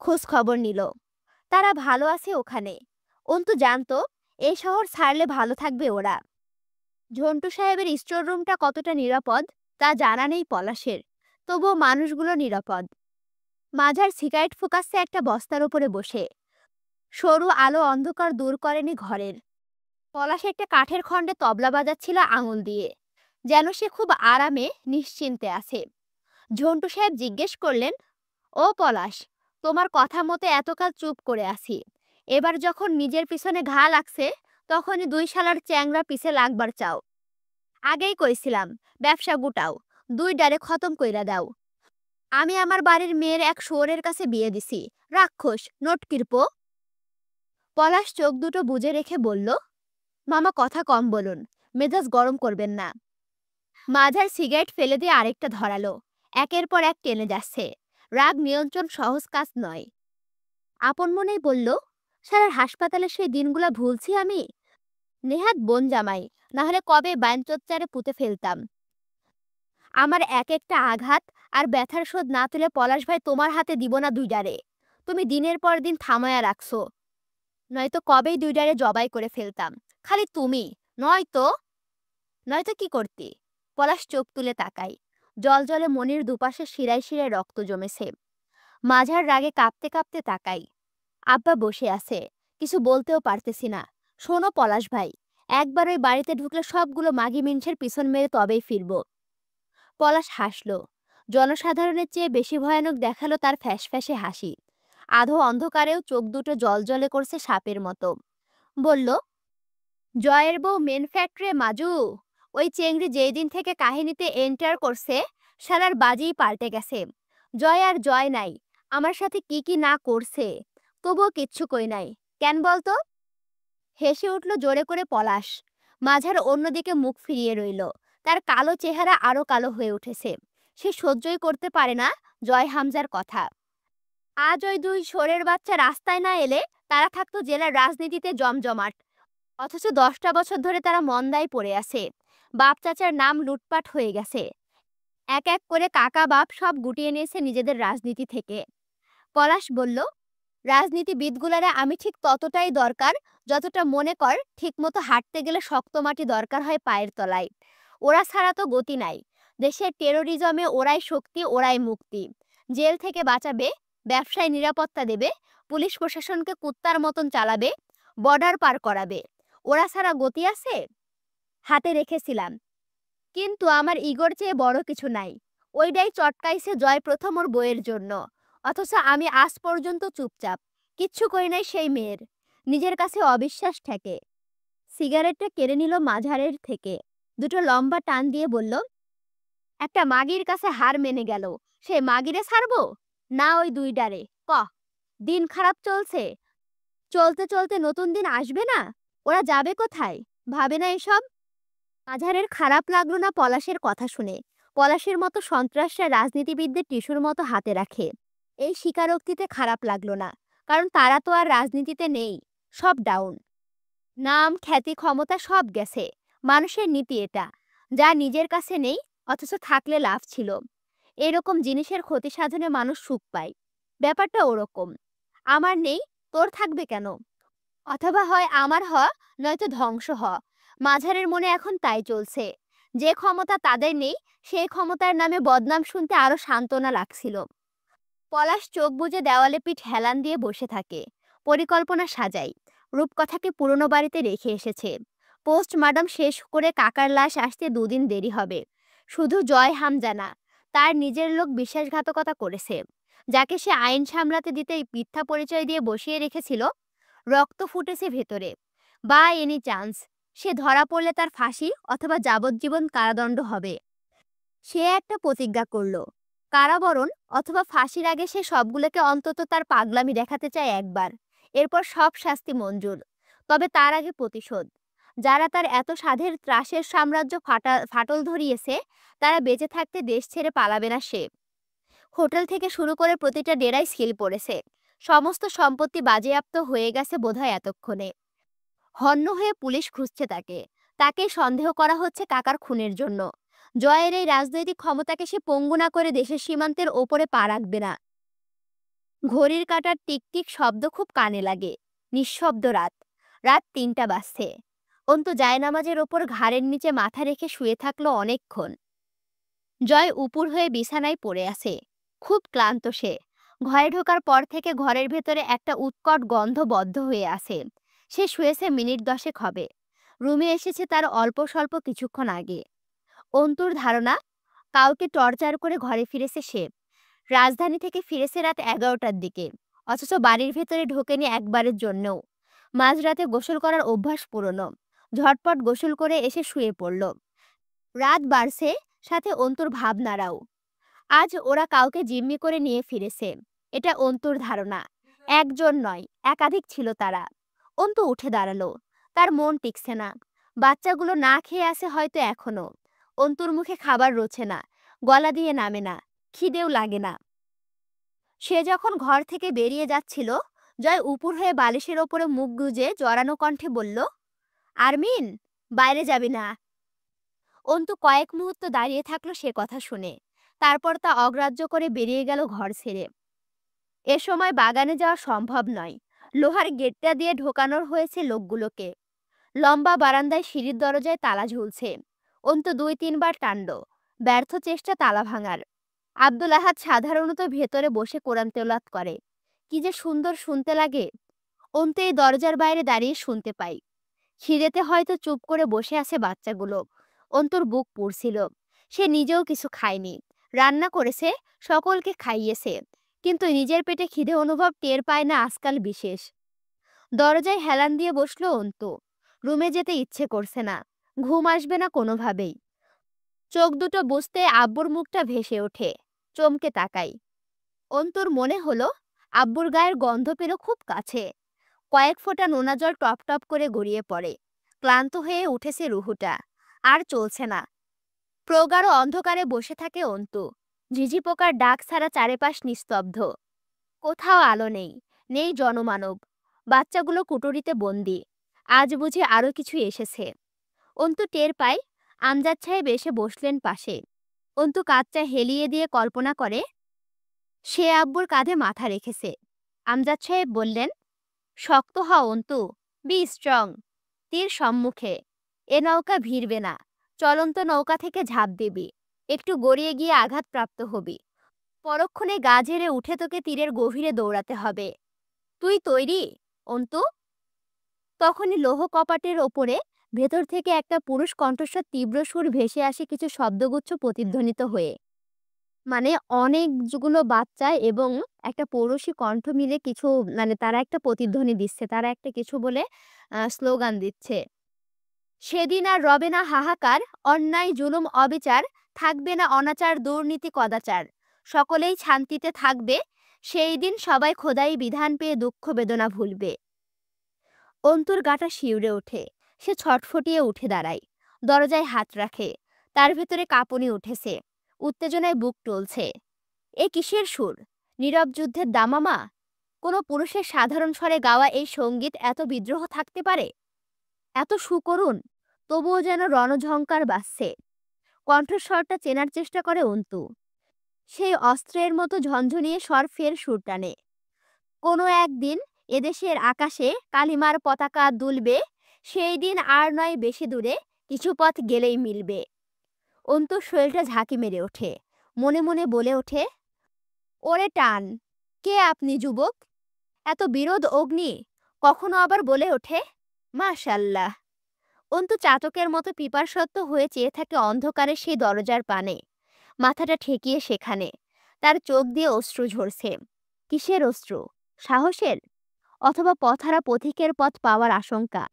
খোঁজ খবর নিল। তারা ভালো আছে ওখানে। অন্তু জানতো এই শহর ছাড়লে ভালো থাকবে ওরা। ঝন্টু সাহেবের স্টোর রুমটা কতটা নিরাপদ তা জানা নেই পলাশের, তবুও মানুষগুলো নিরাপদ। মাঝার সিগারেট ফোকাসে একটা বস্তার উপরে বসে। সরু আলো অন্ধকার দূর করেনি ঘরের। পলাশ একটা কাঠের খণ্ডে তবলা বাজাচ্ছিল আঙুল দিয়ে, যেন সে খুব আরামে নিশ্চিন্তে আছে। ঝন্টু সাহেব জিজ্ঞেস করলেন, ও পলাশ, তোমার কথা মতো এতকাল চুপ করে আছি। এবার যখন নিজের পিছনে ঘা লাগছে, তখনই ২ শালার চ্যাংরা পিছে লাগবার চাও। আগেই কইছিলাম ব্যবসা গুটাও, ২ ডারে খতম কইরা দাও। আমি আমার বাড়ির মেয়ের এক শুয়োরের কাছে বিয়ে দিছি। রাক্ষস, নটকিরপো। পলাশ চোখ দুটো বুজে রেখে বলল, মামা কথা কম বলুন, মেজাজ গরম করবেন না। মাঝার সিগারেট ফেলে দিয়ে আরেকটা ধরালো। একের পর এক টেনে যাচ্ছে। রাগ নিয়ন্ত্রণ সহজ কাজ নয়। আপন মনেই বলল, সারার হাসপাতালের সেই দিনগুলা ভুলছি আমি? নেহাত বোন জামাই, নাহলে কবে বাইনচোচ্চারে পুঁতে ফেলতাম। আমার এক একটা আঘাত আর ব্যথার শোধ না তুলে পলাশ ভাই তোমার হাতে দিব না ২ ডারে। তুমি দিনের পর দিন থামায়া রাখছো, নয়তো কবেই ২ ডারে জবাই করে ফেলতাম। খালি তুমি নয়তো। নয়তো কি করতি? পলাশ চোখ তুলে তাকাই। জলজলে মনির দুপাশে শিরায় শিরায় রক্ত জমেছে। মাঝার রাগে কাঁপতে কাঁপতে তাকাই। আব্বা বসে আছে, কিছু বলতেও পারতেছি না। শোনো পলাশ ভাই, একবার ওই বাড়িতে ঢুকলে সবগুলো মাগি মিনসের পিছন মেরে তবেই ফিরব। পলাশ হাসল। জনসাধারণের চেয়ে বেশি ভয়ানক দেখালো তার ফ্যাসফ্যাসে হাসি। আধো অন্ধকারেও চোখ দুটো জলজলে করছে সাপের মতো। বলল, জয়ের বউ মেন ফ্যাক্টরে মাজু। ওই চেংড়ি যেই দিন থেকে কাহিনীতে এন্টার করছে, শালার বাজিই পাল্টে গেছে। জয় আর জয় নাই। আমার সাথে কি কি না করছে, তবুও কিচ্ছু কই নাই। কেন বলতো? হেসে উঠল জোরে করে পলাশ। মাঝার অন্যদিকে মুখ ফিরিয়ে রইল। তার কালো চেহারা আরো কালো হয়ে উঠেছে। সে সহ্যই করতে পারে না জয় হামজার কথা। আজ ওই ২ শোরের বাচ্চা রাস্তায় না এলে তারা থাকতো জেলার রাজনীতিতে জমজমাট। অথচ ১০টা বছর ধরে তারা মন্দায় পড়ে আছে। বাপ চাচার নাম লুটপাট হয়ে গেছে। এক এক করে কাকা বাপ সব গুটিয়ে নিয়েছে নিজেদের রাজনীতি থেকে। পলাশ বলল, রাজনীতিবিদগুলারে আমি ঠিক ততটাই দরকার যতটা মনে কর ঠিকমতো হাঁটতে গেলে শক্ত মাটি দরকার হয় পায়ের তলায়। ওরা ছাড়া তো গতি নাই। দেশের টেরোরিজমে ওরাই শক্তি, ওরাই মুক্তি। জেল থেকে বাঁচাবে, ব্যবসায় নিরাপত্তা দেবে, পুলিশ প্রশাসনকে কুত্তার মতন চালাবে, বর্ডার পার করাবে। ওরা ছাড়া গতি আছে? হাতে রেখেছিলাম, কিন্তু আমার ইগোর চেয়ে বড় কিছু নাই। ওইটাই চটকাইছে জয় প্রথম ওর বইয়ের জন্য। অথচ আমি আজ পর্যন্ত চুপচাপ, কিচ্ছু করি নাই সেই মেয়ের। নিজের কাছে অবিশ্বাস ঠেকে। সিগারেটটা কেড়ে নিল মাঝারের থেকে, দুটো লম্বা টান দিয়ে বলল, একটা মাগির কাছে হার মেনে গেল, সে মাগিরে ছাড়বো? না ওই দুইটারে। দিন খারাপ চলছে, চলতে চলতে নতুন দিন আসবে না? ওরা যাবে কোথায়? ভাবে না এসব? মাঝারের খারাপ লাগলো না পলাশের কথা শুনে। পলাশের মতো সন্ত্রাসরা রাজনীতিবিদদের টিস্যুর মতো হাতে রাখে। এই স্বীকারোক্তিতে খারাপ লাগলো না, কারণ তারা তো আর রাজনীতিতে নেই। সব ডাউন। নাম, খ্যাতি, ক্ষমতা সব গেছে। মানুষের নীতি এটা, যা নিজের কাছে নেই অথচ থাকলে লাভ ছিল। এরকম জিনিসের ক্ষতি সাধনে মানুষ সুখ পায়। ব্যাপারটা ওরকম। আমার নেই, তোর থাকবে কেন? অথবা হয় আমার হ, নয়তো ধ্বংস হ। মাঝারের মনে এখন তাই চলছে। যে ক্ষমতা তাদের নেই, সেই ক্ষমতার নামে বদনাম শুনতে আরো সান্ত্বনা লাগছিল। পলাশ চোখ বুজে দেওয়ালে পিঠ হেলান দিয়ে বসে থাকে। পরিকল্পনা সাজাই। রূপকথাকে পুরনো বাড়িতে রেখে এসেছে। পোস্টমার্টম শেষ করে কাকার লাশ আসতে দুদিন দেরি হবে। শুধু জয় হামজানা, তার নিজের লোক বিশ্বাসঘাতকতা করেছে। যাকে সে আইন সামলাতে দিতে মিথ্যা পরিচয় দিয়ে বসিয়ে রেখেছিল, রক্ত ফুটেছে ভেতরে। বা এনি চান্স, সে ধরা পড়লে তার ফাঁসি অথবা যাবজ্জীবন কারাদণ্ড হবে। সে একটা প্রতিজ্ঞা করল, কারাবরণ অথবা ফাঁসির আগে সে সবগুলোকে অন্তত তার পাগলামি দেখাতে চায় একবার। এরপর সব শাস্তি মঞ্জুর। তবে তার আগে প্রতিশোধ। যারা তার এত সাধের ত্রাসের সাম্রাজ্য ফাটল ধরিয়েছে, তারা বেঁচে থাকতে দেশ ছেড়ে পালাবে না সে। হোটেল থেকে শুরু করে প্রতিটা ডেরায় সিল পড়েছে। সমস্ত সম্পত্তি বাজেয়াপ্ত হয়ে গেছে বোধহয় এতক্ষণে। হন্য হয়ে পুলিশ খুঁজছে তাকে। তাকেই সন্দেহ করা হচ্ছে কাকার খুনের জন্য। জয়ের এই রাজনৈতিক ক্ষমতাকে সে পঙ্গু না করে দেশের সীমান্তের ওপরে পা রাখবে না। ঘড়ির কাঁটার টিকটিক শব্দ খুব কানে লাগে। নিঃশব্দ রাত। রাত ৩টা বাজছে। অন্তু জায়নামাজের ওপর ঘাড়ের নিচে মাথা রেখে শুয়ে থাকলো অনেকক্ষণ। জয় উপুর হয়ে বিছানায় পড়ে আছে। খুব ক্লান্ত সে। ঘরে ঢোকার পর থেকে ঘরের ভেতরে একটা উৎকট গন্ধ বদ্ধ হয়ে আছে। সে শুয়েছে মিনিট 10 হবে। রুমে এসেছে তার অল্প স্বল্প কিছুক্ষণ আগে। অন্তুর ধারণা, কাউকে টর্চার করে ঘরে ফিরেছে সে। রাজধানী থেকে ফিরেছে রাত 11টার দিকে, অথচ বাড়ির ভেতরে ঢোকেনি একবারের জন্যও। মাঝরাতে গোসল করার অভ্যাস পুরনো। ঝটপট গোসল করে এসে শুয়ে পড়ল। রাত বাড়ছে, সাথে অন্তুর ভাবনারাও। আজ ওরা কাউকে জিম্মি করে নিয়ে ফিরেছে, এটা অন্তুর ধারণা। একজন নয়, একাধিক ছিল তারা। অন্তু উঠে দাঁড়ালো। তার মন টিকছে না। বাচ্চাগুলো না খেয়ে আছে হয়তো এখনো। অন্তুর মুখে খাবার রোছে না, গলা দিয়ে নামে না, খিদেও লাগে না। সে যখন ঘর থেকে বেরিয়ে যাচ্ছিল, জয় উপুর হয়ে বালিশের ওপরে মুখ গুজে জড়ানো কণ্ঠে বলল, আরমিন, বাইরে যাবি না। অন্তু কয়েক মুহূর্ত দাঁড়িয়ে থাকলো সে কথা শুনে। তারপর তা অগ্রাহ্য করে বেরিয়ে গেল ঘর ছেড়ে। এ সময় বাগানে যাওয়া সম্ভব নয়। লোহার গেটটা দিয়ে ঢোকানোর হয়েছে লোকগুলোকে। লম্বা বারান্দায় সিঁড়ির দরজায় তালা ঝুলছে। অন্তু 2-3 বার টানল, ব্যর্থ চেষ্টা তালা ভাঙার। আব্দুল আহাদ সাধারণত ভেতরে বসে কোরআন তেলাওয়াত করে। কি যে সুন্দর শুনতে লাগে। অন্তু এই দরজার বাইরে দাঁড়িয়ে শুনতে পাই। খিদেতে হয়তো চুপ করে বসে আছে বাচ্চাগুলো। অন্তুর বুক পুড়ছিল। সে নিজেও কিছু খায়নি। রান্না করেছে, সকলকে খাইয়েছে, কিন্তু নিজের পেটে খিদে অনুভব টের পায় না আজকাল বিশেষ। দরজায় হেলান দিয়ে বসলো অন্তু। রুমে যেতে ইচ্ছে করছে না। ঘুম আসবে না কোনোভাবেই। চোখ দুটো বুঝতে আব্বুর মুখটা ভেসে ওঠে। চমকে তাকাই। অন্তুর মনে হলো আব্বুর গায়ের গন্ধ পেল খুব কাছে। কয়েক ফোঁটা নোনা জল টপ টপ করে গড়িয়ে পড়ে। ক্লান্ত হয়ে উঠেছে রুহুটা। আর চলছে না। প্রগাঢ় অন্ধকারে বসে থাকে অন্তু। ঝিঝি পোকার ডাক ছাড়া চারেপাশ নিস্তব্ধ। কোথাও আলো নেই, নেই জনমানব। বাচ্চাগুলো কুটুরিতে বন্দি। আজ বুঝি আরো কিছু এসেছে। অন্তু টের পায় আমজাদ সাহেব এসে বসলেন পাশে। অন্তু কাঁধটা হেলিয়ে দিয়ে কল্পনা করে সে আব্বুর কাঁধে মাথা রেখেছে। আমজাদ সাহেব বললেন, শক্ত হও অন্তু, বি স্ট্রং। তীর সম্মুখে। এ নৌকা ভিড়বে না। চলন্ত নৌকা থেকে ঝাঁপ দিবি। একটু গড়িয়ে গিয়ে আঘাতপ্রাপ্ত হবি। পরক্ষণে গা ঝেড়ে উঠে তোকে তীরের গভীরে দৌড়াতে হবে। তুই তৈরি অন্তু? তখনই লৌহ কপাটের ওপরে ভেতর থেকে একটা পুরুষ কণ্ঠস্বর তীব্র সুর ভেসে আসে কিছু শব্দগুচ্ছ প্রতিধ্বনিত হয়ে। মানে অনেকগুলো বাচ্চা এবং একটা পৌরুষী কণ্ঠ মিলে কিছু, মানে তারা একটা প্রতিধ্বনি দিচ্ছে, তারা একটা কিছু বলে স্লোগান দিচ্ছে। সেদিন আর রবে না হাহাকার, অন্যায় জুলুম অবিচার, থাকবে না অনাচার দুর্নীতি কদাচার, সকলেই শান্তিতে থাকবে, সেই দিন সবাই খোদাই বিধান পেয়ে দুঃখ বেদনা ভুলবে। অন্তুর গাটা শিউরে ওঠে। সে ছটফটিয়ে উঠে দাঁড়ায়। দরজায় হাত রাখে। তার ভেতরে কাঁপুনি উঠেছে। উত্তেজনায় বুক টলছে। এ কিসের সুর? নীরব যুদ্ধের দামামা? কোনো পুরুষের সাধারণ স্বরে গাওয়া এই সঙ্গীত এত বিদ্রোহ থাকতে পারে? এত সুকরুণ, তবুও যেন রণঝঙ্কার বাজছে। কণ্ঠস্বরটা চেনার চেষ্টা করে অন্তু। সেই অস্ত্রের মতো ঝনঝনিয়ে স্বর ফের সুর টানে। কোনো একদিন এদেশের আকাশে কালিমার পতাকা দুলবে, সেই দিন আর নয় বেশি দূরে, কিছু পথ গেলেই মিলবে। অন্তুর শরীরটা ঝাঁকি মেরে ওঠে। মনে মনে বলে ওঠে, ওরে টান, কে আপনি যুবক? এত বিরোধ অগ্নি। কখনো আবার বলে ওঠে, মাশাল্লাহ। অন্তু চাতকের মতো পিপাসত্ব হয়ে চেয়ে থাকে অন্ধকারে সেই দরজার পানে। মাথাটা ঠেকিয়ে সেখানে। তার চোখ দিয়ে অশ্রু ঝরছে। কিসের অশ্রু? সাহসের? অথবা পথহারা পথিকের পথ পাওয়ার আশঙ্কা?